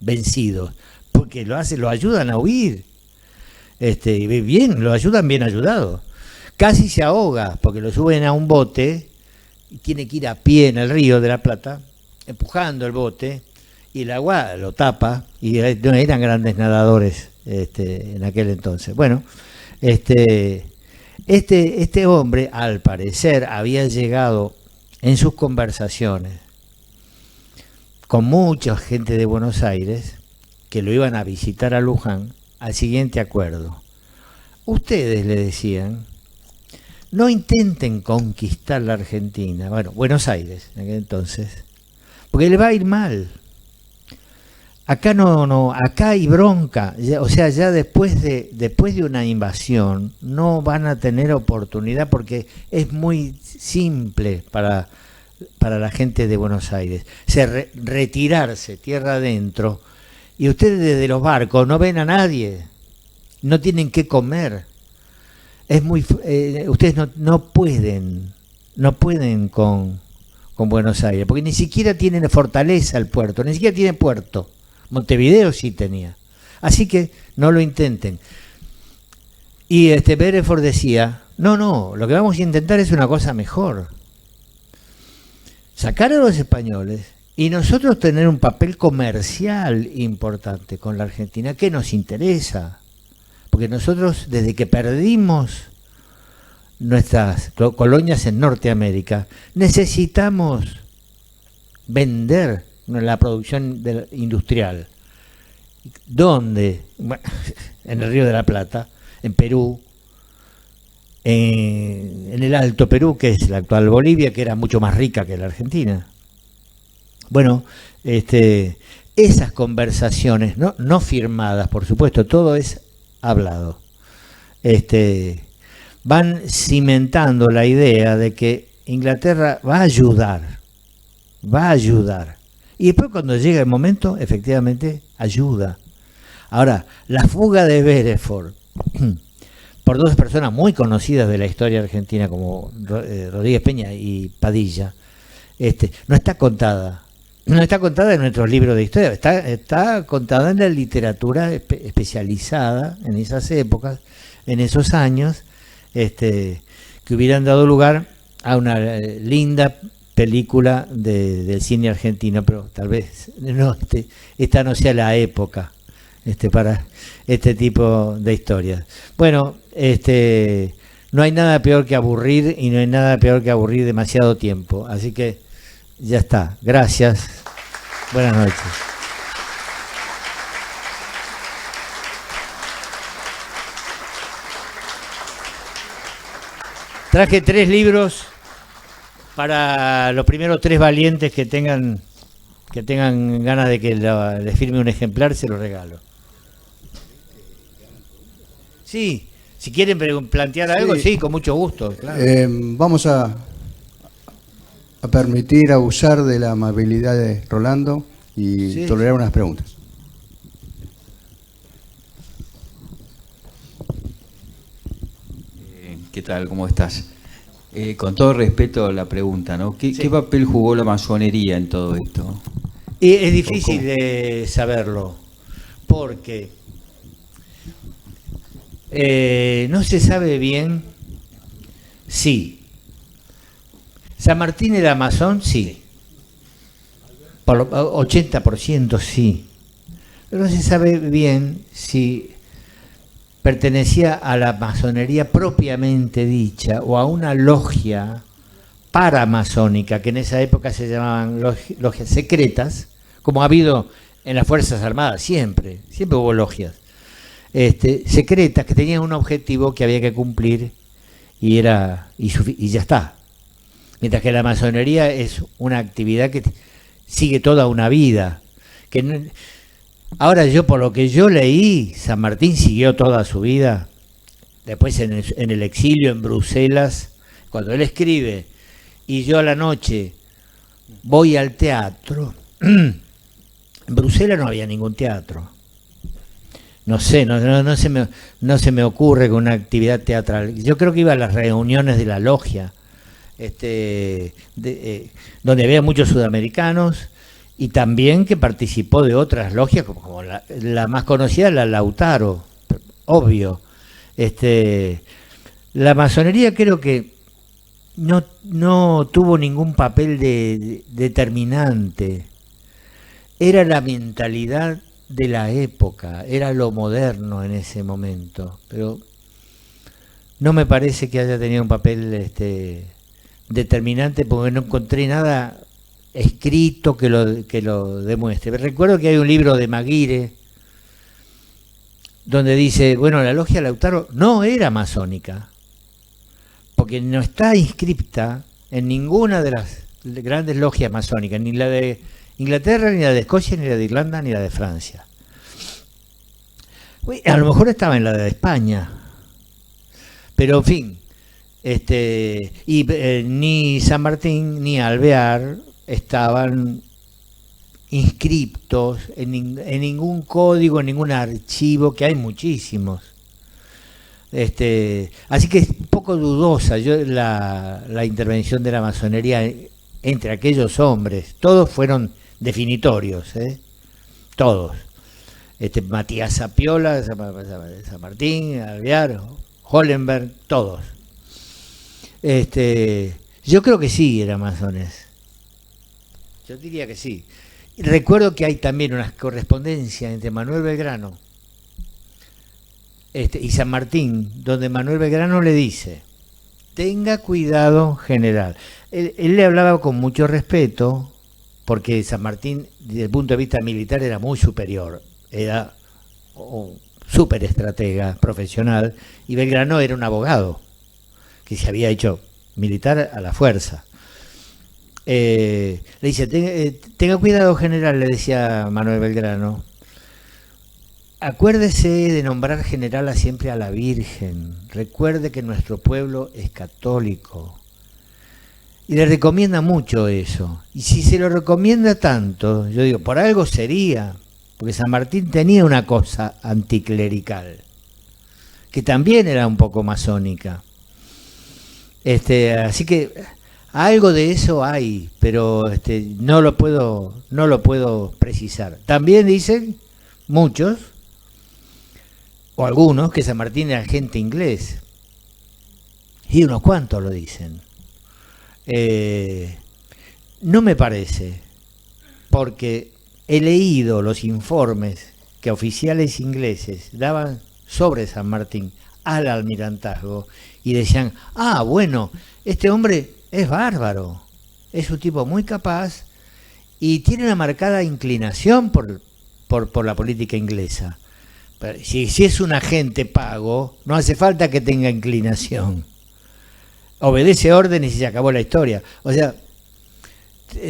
vencidos, porque lo ayudan a huir. Lo ayudan bien ayudado. Casi se ahoga, porque lo suben a un bote y tiene que ir a pie en el río de la Plata, empujando el bote, y el agua lo tapa, y no eran grandes nadadores en aquel entonces. Bueno, este hombre, al parecer, había llegado en sus conversaciones con mucha gente de Buenos Aires que lo iban a visitar a Luján al siguiente acuerdo. Ustedes, le decían, no intenten conquistar la Argentina, bueno, Buenos Aires en aquel entonces, porque le va a ir mal. Acá acá hay bronca, o sea, ya después de una invasión no van a tener oportunidad porque es muy simple para la gente de Buenos Aires. Retirarse tierra adentro, y ustedes desde los barcos no ven a nadie, no tienen qué comer. Ustedes no pueden con Buenos Aires, porque ni siquiera tienen fortaleza el puerto, ni siquiera tiene puerto. Montevideo sí tenía. Así que no lo intenten. Y Beresford decía, no, lo que vamos a intentar es una cosa mejor. Sacar a los españoles y nosotros tener un papel comercial importante con la Argentina. ¿Qué nos interesa? Porque nosotros, desde que perdimos nuestras colonias en Norteamérica, necesitamos vender la producción industrial. ¿Dónde? Bueno, en el Río de la Plata, en Perú, en el Alto Perú, que es la actual Bolivia, que era mucho más rica que la Argentina. Bueno, esas conversaciones, no firmadas, por supuesto, todo es hablado, van cimentando la idea de que Inglaterra va a ayudar. Y después, cuando llega el momento, efectivamente ayuda. Ahora, la fuga de Beresford por dos personas muy conocidas de la historia argentina, como Rodríguez Peña y Padilla, no está contada. No está contada en nuestros libros de historia, está contada en la literatura especializada en esas épocas, en esos años, que hubieran dado lugar a una linda película del cine argentino, pero tal vez esta no sea la época para este tipo de historias. Bueno, no hay nada peor que aburrir, y no hay nada peor que aburrir demasiado tiempo, así que ya está. Gracias. Buenas noches. Traje 3 libros para los primeros 3 valientes que tengan ganas de que les firme un ejemplar, se los regalo. Sí, si quieren plantear algo, sí, con mucho gusto. Claro. Vamos a permitir abusar de la amabilidad de Rolando y tolerar unas preguntas. ¿Qué tal? ¿Cómo estás? Con todo respeto a la pregunta, ¿no? ¿Qué papel jugó la masonería en todo esto? Es difícil de saberlo, porque no se sabe bien si San Martín era masón, sí. Por lo, 80% sí. Pero no se sabe bien si pertenecía a la masonería propiamente dicha o a una logia paramasónica, que en esa época se llamaban logias secretas, como ha habido en las Fuerzas Armadas, siempre hubo logias secretas que tenían un objetivo que había que cumplir y ya está. Mientras que la masonería es una actividad que sigue toda una vida. Ahora yo, por lo que yo leí, San Martín siguió toda su vida. Después en el exilio en Bruselas, cuando él escribe, y yo a la noche voy al teatro. En Bruselas no había ningún teatro. No sé, no se me ocurre con una actividad teatral. Yo creo que iba a las reuniones de la logia, donde había muchos sudamericanos, y también que participó de otras logias, como la más conocida, la Lautaro, obvio. La masonería creo que no tuvo ningún papel determinante. Era la mentalidad de la época, era lo moderno en ese momento, pero no me parece que haya tenido un papel determinante, porque no encontré nada escrito que lo demuestre. Recuerdo que hay un libro de Maguire donde dice, bueno, la logia Lautaro no era masónica, porque no está inscripta en ninguna de las grandes logias masónicas, ni la de Inglaterra, ni la de Escocia, ni la de Irlanda, ni la de Francia. A lo mejor estaba en la de España, pero en fin, ni San Martín ni Alvear estaban inscriptos en ningún código, en ningún archivo, que hay muchísimos. Así que es un poco dudosa la intervención de la masonería entre aquellos hombres. Todos fueron definitorios, todos. Matías Sapiola, San Martín, Alvear, Hollenberg, todos. Yo creo que sí eran masones. Yo diría que sí. Recuerdo que hay también una correspondencia entre Manuel Belgrano y San Martín, donde Manuel Belgrano le dice: tenga cuidado, general. Él le hablaba con mucho respeto, porque San Martín, desde el punto de vista militar, era muy superior, era un súper estratega profesional, y Belgrano era un abogado que se había hecho militar a la fuerza. Le dice: tenga cuidado, general, le decía Manuel Belgrano, acuérdese de nombrar general siempre a la Virgen, recuerde que nuestro pueblo es católico. Y le recomienda mucho eso. Y si se lo recomienda tanto, yo digo, por algo sería, porque San Martín tenía una cosa anticlerical, que también era un poco masónica. Así que algo de eso hay, pero no lo puedo precisar. También dicen muchos, o algunos, que San Martín era agente inglés. Y unos cuantos lo dicen. No me parece, porque he leído los informes que oficiales ingleses daban sobre San Martín al almirantazgo y decían: ah, bueno, este hombre es bárbaro, es un tipo muy capaz y tiene una marcada inclinación por la política inglesa. Pero si es un agente pago, no hace falta que tenga inclinación. obedece órdenes y se acabó la historia. O sea,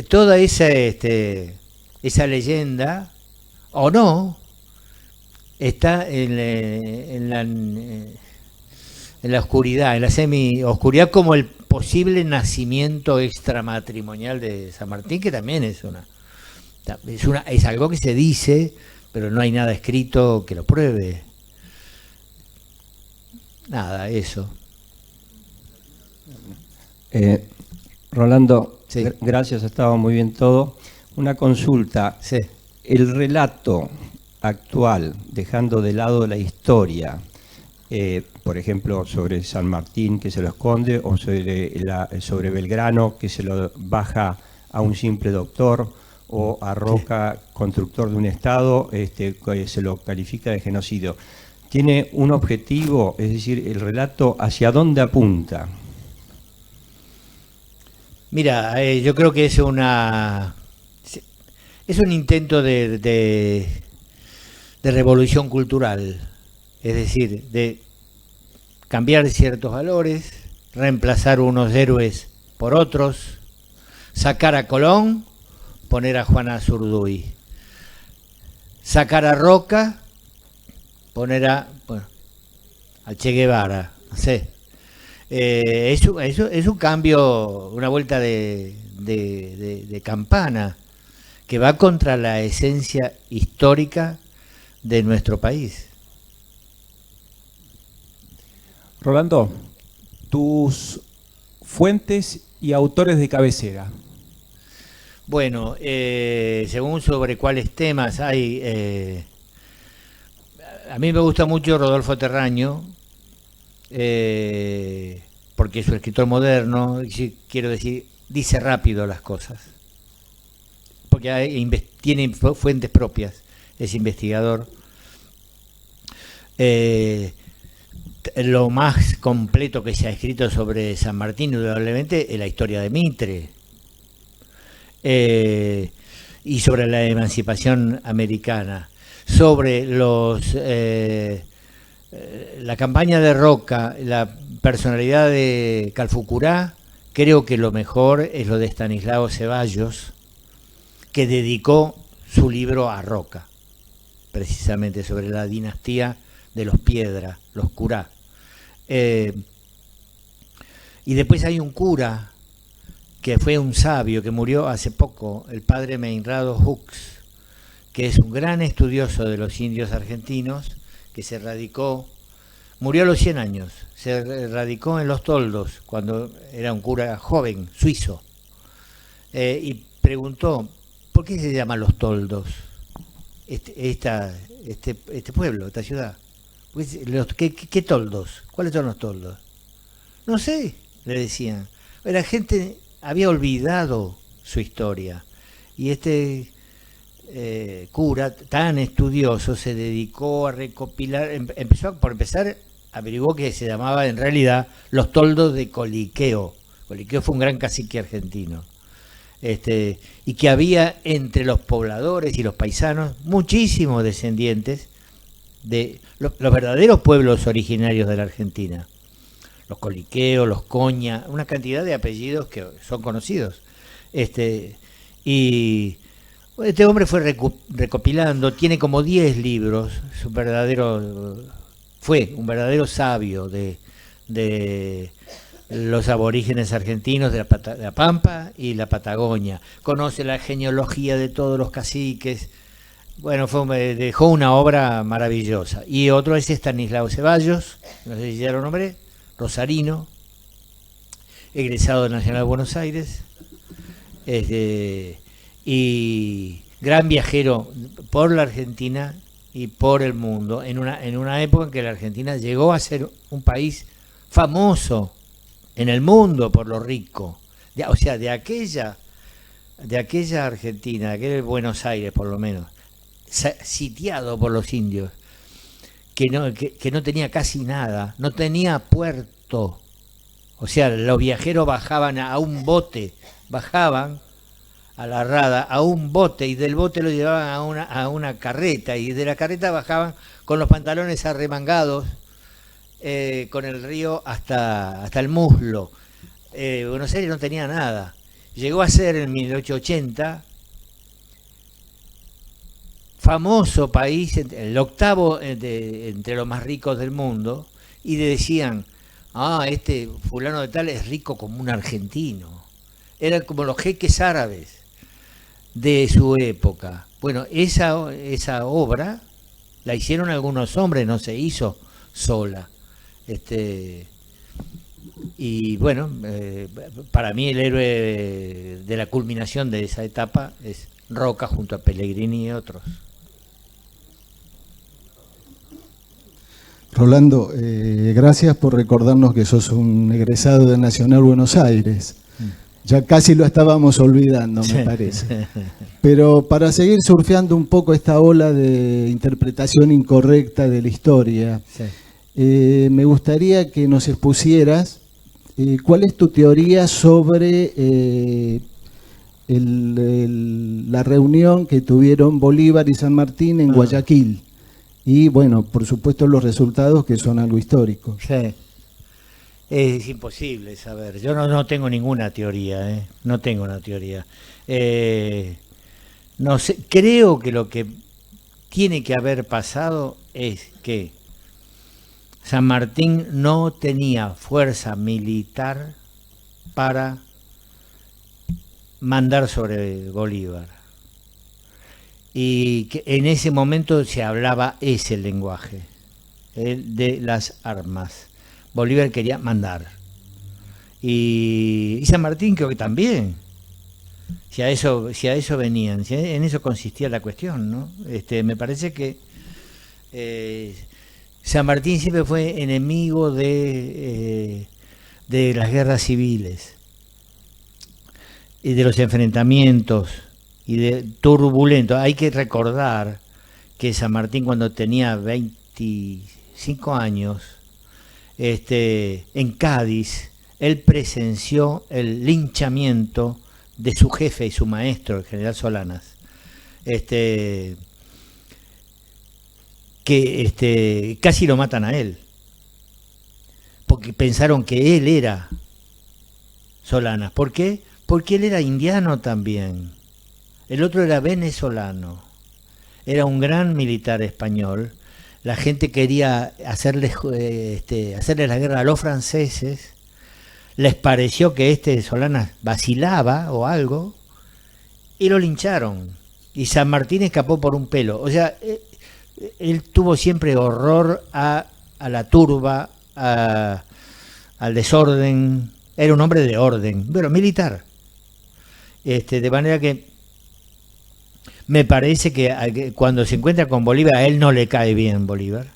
toda esa leyenda, o no, está en la oscuridad, en la semi-oscuridad, como el posible nacimiento extramatrimonial de San Martín, que también es algo que se dice, pero no hay nada escrito que lo pruebe. Nada, eso. Rolando, Sí. gracias, estaba muy bien todo. Una consulta. Sí. El relato actual, dejando de lado la historia, por ejemplo, sobre San Martín que se lo esconde, o sobre Belgrano que se lo baja a un simple doctor, o a Roca, constructor de un Estado, que se lo califica de genocidio. ¿Tiene un objetivo? Es decir, el relato, ¿hacia dónde apunta? Mira, yo creo que es un intento de revolución cultural, es decir, de cambiar ciertos valores, reemplazar unos héroes por otros, sacar a Colón, poner a Juan Azurduy, sacar a Roca, poner a Che Guevara, no sé. Es un cambio, una vuelta de campana que va contra la esencia histórica de nuestro país. Rolando, tus fuentes y autores de cabecera. Bueno, según sobre cuáles temas hay, a mí me gusta mucho Rodolfo Terraño, porque es un escritor moderno, quiero decir, dice rápido las cosas, porque tiene fuentes propias, es investigador. Lo más completo que se ha escrito sobre San Martín, indudablemente, es la historia de Mitre, y sobre la emancipación americana, sobre la campaña de Roca, la personalidad de Calfucurá. Creo que lo mejor es lo de Estanislao Ceballos, que dedicó su libro a Roca, precisamente sobre la dinastía de los Piedra, los Curá. Y después hay un cura que fue un sabio que murió hace poco, el padre Meinrado Hux, que es un gran estudioso de los indios argentinos, que se radicó, murió a los 100 años, se radicó en Los Toldos, cuando era un cura joven, suizo, y preguntó, ¿por qué se llama Los Toldos este pueblo, esta ciudad? ¿Qué toldos? ¿Cuáles son los toldos? No sé, le decían. La gente había olvidado su historia, y este cura tan estudioso se dedicó a recopilar, por empezar, averiguó que se llamaba en realidad Los Toldos de Coliqueo. Coliqueo fue un gran cacique argentino, y que había entre los pobladores y los paisanos muchísimos descendientes de los verdaderos pueblos originarios de la Argentina. Los Coliqueos, los Coña, una cantidad de apellidos que son conocidos. Y este hombre fue recopilando, tiene como 10 libros, fue un verdadero sabio de los aborígenes argentinos de la Pampa y la Patagonia. Conoce la genealogía de todos los caciques. Bueno, dejó una obra maravillosa. Y otro es Estanislao Ceballos, no sé si ya lo nombré, rosarino, egresado del Nacional de Buenos Aires, y gran viajero por la Argentina y por el mundo, en una época en que la Argentina llegó a ser un país famoso en el mundo por lo rico, o sea, de aquella Argentina, de aquel Buenos Aires por lo menos, sitiado por los indios, que no tenía casi nada, no tenía puerto. O sea, los viajeros bajaban a un bote, bajaban a la rada a un bote, y del bote lo llevaban a una carreta, y de la carreta bajaban con los pantalones arremangados, con el río hasta el muslo. Buenos Aires no tenía nada. Llegó a ser en 1880 famoso país, el octavo entre los más ricos del mundo, y le decían, este fulano de tal es rico como un argentino. Eran como los jeques árabes de su época. Bueno, esa obra la hicieron algunos hombres, no se hizo sola. Y bueno, para mí el héroe de la culminación de esa etapa es Roca junto a Pellegrini y otros. Rolando, gracias por recordarnos que sos un egresado del Nacional Buenos Aires. Ya casi lo estábamos olvidando, me parece. Pero para seguir surfeando un poco esta ola de interpretación incorrecta de la historia, sí, me gustaría que nos expusieras cuál es tu teoría sobre la reunión que tuvieron Bolívar y San Martín en Guayaquil. Y bueno, por supuesto los resultados que son algo histórico. Sí. Es imposible saber. Yo no tengo ninguna teoría, no tengo una teoría. No sé, creo que lo que tiene que haber pasado es que San Martín no tenía fuerza militar para mandar sobre Bolívar. Y que en ese momento se hablaba ese lenguaje, el de las armas. Bolívar quería mandar. Y San Martín creo que también. Si a eso venían, si en eso consistía la cuestión, ¿no? Me parece que San Martín siempre fue enemigo de las guerras civiles y de los enfrentamientos y de turbulentos. Hay que recordar que San Martín, cuando tenía 25 años, en Cádiz, él presenció el linchamiento de su jefe y su maestro, el general Solanas, que casi lo matan a él, porque pensaron que él era Solanas. ¿Por qué? Porque él era indiano también. El otro era venezolano. Era un gran militar español. La gente quería hacerles la guerra a los franceses. Les pareció que Solanas vacilaba o algo y lo lincharon. Y San Martín escapó por un pelo. O sea, él tuvo siempre horror a la turba, al desorden. Era un hombre de orden, pero militar. De manera que me parece que cuando se encuentra con Bolívar, a él no le cae bien Bolívar.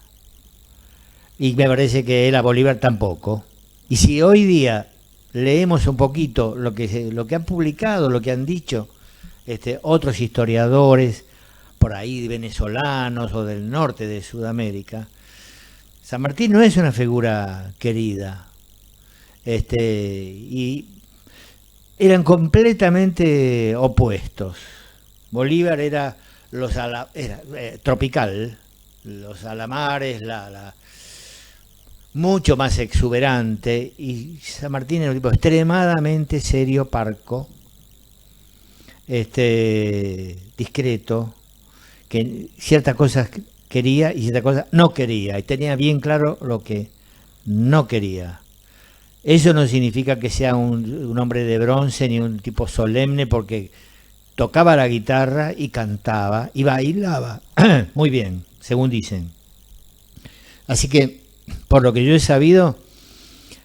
Y me parece que él a Bolívar tampoco. Y si hoy día leemos un poquito lo que han publicado, lo que han dicho otros historiadores, por ahí venezolanos o del norte de Sudamérica, San Martín no es una figura querida. Y eran completamente opuestos. Bolívar era tropical, los alamares, mucho más exuberante, y San Martín era un tipo extremadamente serio, parco, discreto, que ciertas cosas quería y ciertas cosas no quería, y tenía bien claro lo que no quería. Eso no significa que sea un hombre de bronce ni un tipo solemne, porque tocaba la guitarra y cantaba y bailaba muy bien, según dicen. Así que, por lo que yo he sabido,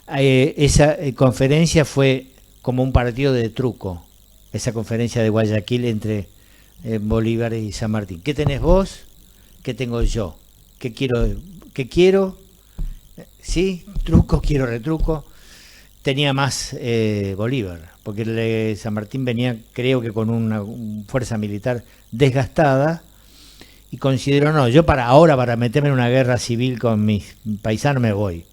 esa conferencia fue como un partido de truco, esa conferencia de Guayaquil entre Bolívar y San Martín. ¿Qué tenés vos? ¿Qué tengo yo? ¿Qué quiero? ¿Sí? ¿Truco? ¿Quiero retruco? Tenía más Bolívar, porque San Martín venía, creo que con una fuerza militar desgastada, y consideró, no, yo para meterme en una guerra civil con mis paisanos me voy.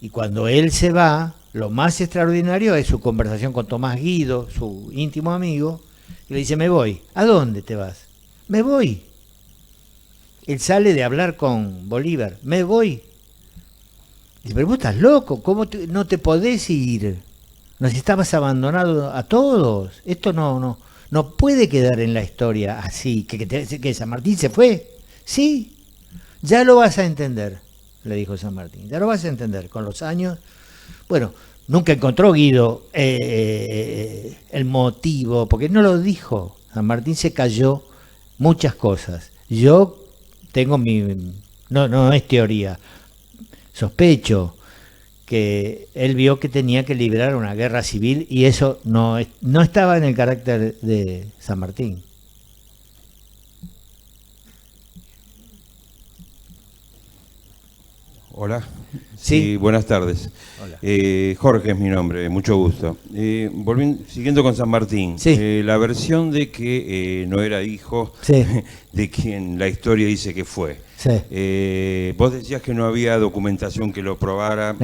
Y cuando él se va, lo más extraordinario es su conversación con Tomás Guido, su íntimo amigo, y le dice, me voy. ¿A dónde te vas? Me voy. Él sale de hablar con Bolívar, me voy. Dice, pero vos estás loco, ¿cómo no te podés ir? Nos estabas abandonado a todos. Esto no puede quedar en la historia así, que San Martín se fue. Sí, ya lo vas a entender, le dijo San Martín. Ya lo vas a entender con los años. Bueno, nunca encontró Guido el motivo, porque no lo dijo. San Martín se cayó muchas cosas. Yo tengo no es teoría, sospecho que él vio que tenía que librar una guerra civil y eso no estaba en el carácter de San Martín. Hola. Sí. Buenas tardes. Hola. Jorge es mi nombre, mucho gusto. Siguiendo con San Martín, Sí. la versión de que no era hijo Sí. de quien la historia dice que fue. Sí. Vos decías que no había documentación que lo probara.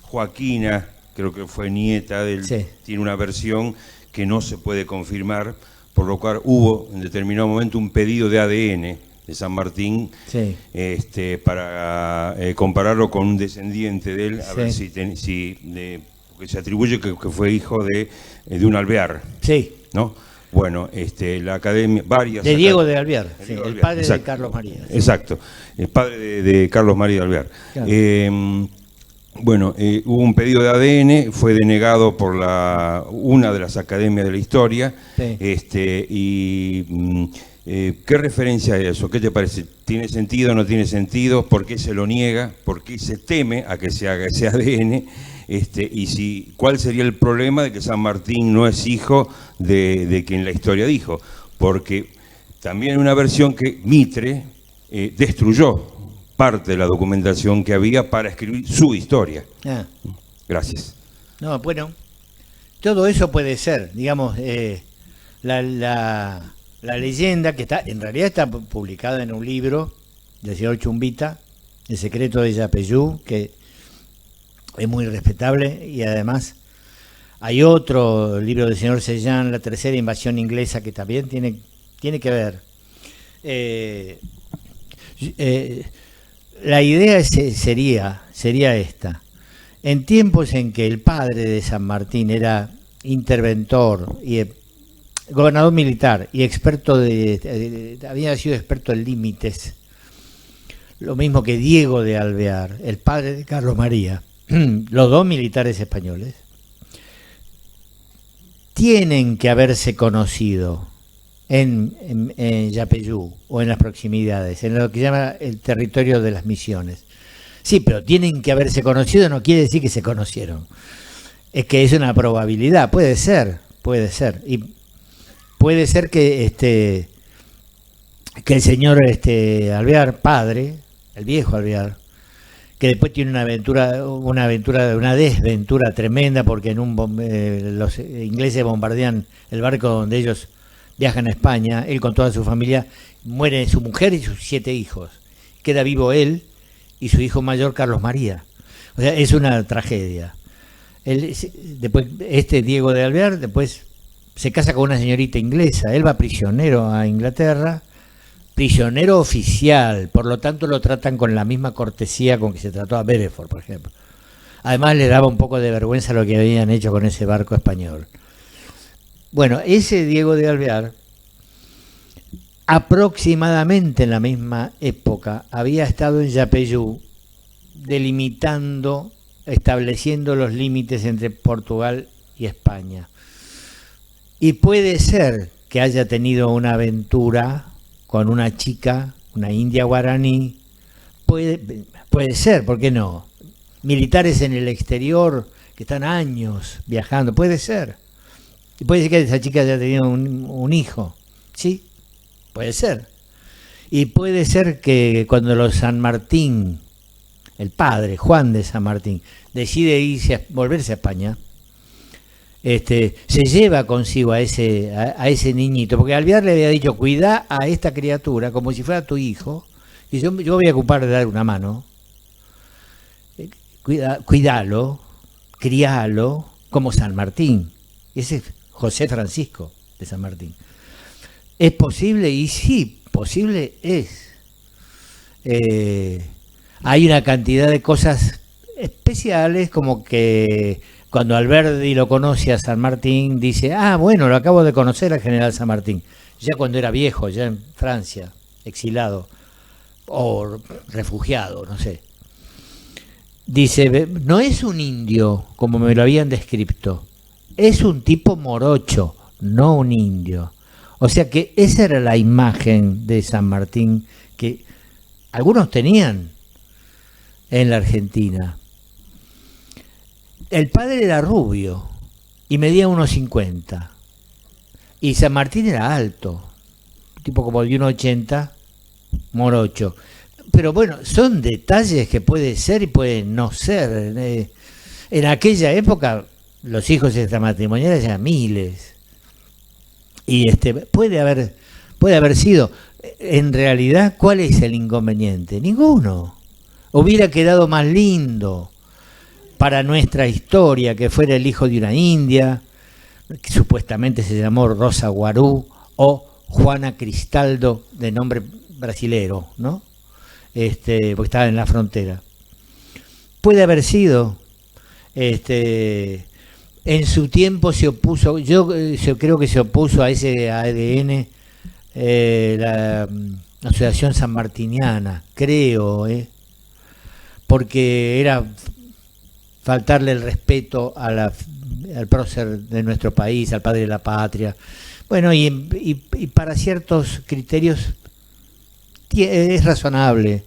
Joaquina, creo que fue nieta de él, Sí. tiene una versión que no se puede confirmar, por lo cual hubo en determinado momento un pedido de ADN de San Martín, Sí. para compararlo con un descendiente de él, a Sí. ver porque se atribuye que fue hijo de un alvear, Sí. ¿no? Bueno, la academia, varias... De Diego de Alvear, de sí, Diego el Alvear, padre exacto. de Carlos María. Sí. Exacto, el padre de Carlos María de Alvear. Claro. Bueno, hubo un pedido de ADN, fue denegado por una de las academias de la historia, Sí. ¿qué referencia hay a eso? ¿Qué te parece? ¿Tiene sentido o no tiene sentido? ¿Por qué se lo niega? ¿Por qué se teme a que se haga ese ADN? ¿Cuál sería el problema de que San Martín no es hijo de quien la historia dijo? Porque también hay una versión que Mitre destruyó parte de la documentación que había para escribir su historia. Ah. Gracias. No, bueno, todo eso puede ser, digamos, la leyenda que en realidad está publicada en un libro del señor Chumbita, El secreto de Yapeyú, que es muy respetable, y además hay otro libro del señor Sellán, La tercera invasión inglesa, que también tiene que ver. La idea sería esta. En tiempos en que el padre de San Martín era interventor y gobernador militar y experto había sido experto en límites, lo mismo que Diego de Alvear, el padre de Carlos María, los dos militares españoles, tienen que haberse conocido en Yapeyú o en las proximidades, en lo que se llama el territorio de las misiones. Sí, pero tienen que haberse conocido, no quiere decir que se conocieron. Es que es una probabilidad, puede ser. Y puede ser que el señor Alvear, padre, el viejo Alvear, que después tiene una desventura tremenda porque los ingleses bombardean el barco donde ellos viajan a España, él con toda su familia, muere su mujer y sus 7 hijos. Queda vivo él y su hijo mayor Carlos María. O sea, es una tragedia. Después Diego de Alvear después se casa con una señorita inglesa, él va prisionero a Inglaterra, prisionero oficial, por lo tanto lo tratan con la misma cortesía con que se trató a Bedford, por ejemplo. Además le daba un poco de vergüenza lo que habían hecho con ese barco español. Bueno, ese Diego de Alvear, aproximadamente en la misma época, había estado en Yapeyú delimitando, estableciendo los límites entre Portugal y España. Y puede ser que haya tenido una aventura con una chica, una india guaraní, puede ser, ¿por qué no? Militares en el exterior que están años viajando, puede ser. Y puede ser que esa chica haya tenido un hijo, ¿sí? Puede ser. Y puede ser que cuando los San Martín, el padre, Juan de San Martín, decide volverse a España, se lleva consigo a ese niñito, porque Alvear le había dicho, cuida a esta criatura como si fuera tu hijo, y yo voy a ocupar de dar una mano, cuídalo, críalo, como San Martín. Ese es José Francisco de San Martín. ¿Es posible? Y sí, posible es. Hay una cantidad de cosas especiales como que cuando Alberdi lo conoce a San Martín, dice, ah, bueno, lo acabo de conocer al general San Martín, ya cuando era viejo, ya en Francia, exilado, o refugiado, no sé. Dice, no es un indio, como me lo habían descrito, es un tipo morocho, no un indio. O sea que esa era la imagen de San Martín que algunos tenían en la Argentina. El padre era rubio y medía 1,50. Y San Martín era alto, tipo como de 1,80, morocho. Pero bueno, son detalles que puede ser y pueden no ser. En aquella época los hijos extramatrimoniales eran miles. Y puede haber sido. En realidad, ¿cuál es el inconveniente? Ninguno. Hubiera quedado más lindo para nuestra historia que fuera el hijo de una india, que supuestamente se llamó Rosa Guarú, o Juana Cristaldo, de nombre brasilero, ¿no? Porque estaba en la frontera. Puede haber sido. En su tiempo se opuso, yo creo que se opuso a ese ADN la Asociación Sanmartiniana, creo, porque era faltarle el respeto al prócer de nuestro país, al padre de la patria. Bueno, y para ciertos criterios es razonable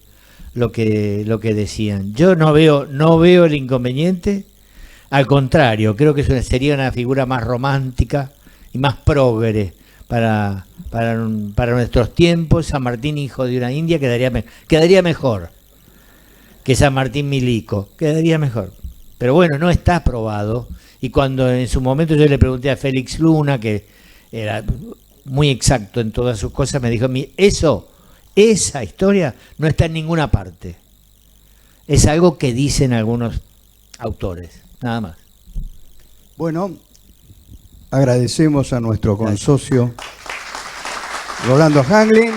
lo que decían. Yo no veo el inconveniente, al contrario, creo que sería una figura más romántica y más progre para nuestros tiempos. San Martín, hijo de una india, quedaría mejor que San Martín milico, quedaría mejor. Pero bueno, no está aprobado. Y cuando en su momento yo le pregunté a Félix Luna, que era muy exacto en todas sus cosas, me dijo, esa historia no está en ninguna parte. Es algo que dicen algunos autores, nada más. Bueno, agradecemos a nuestro consocio Rolando Hanglin.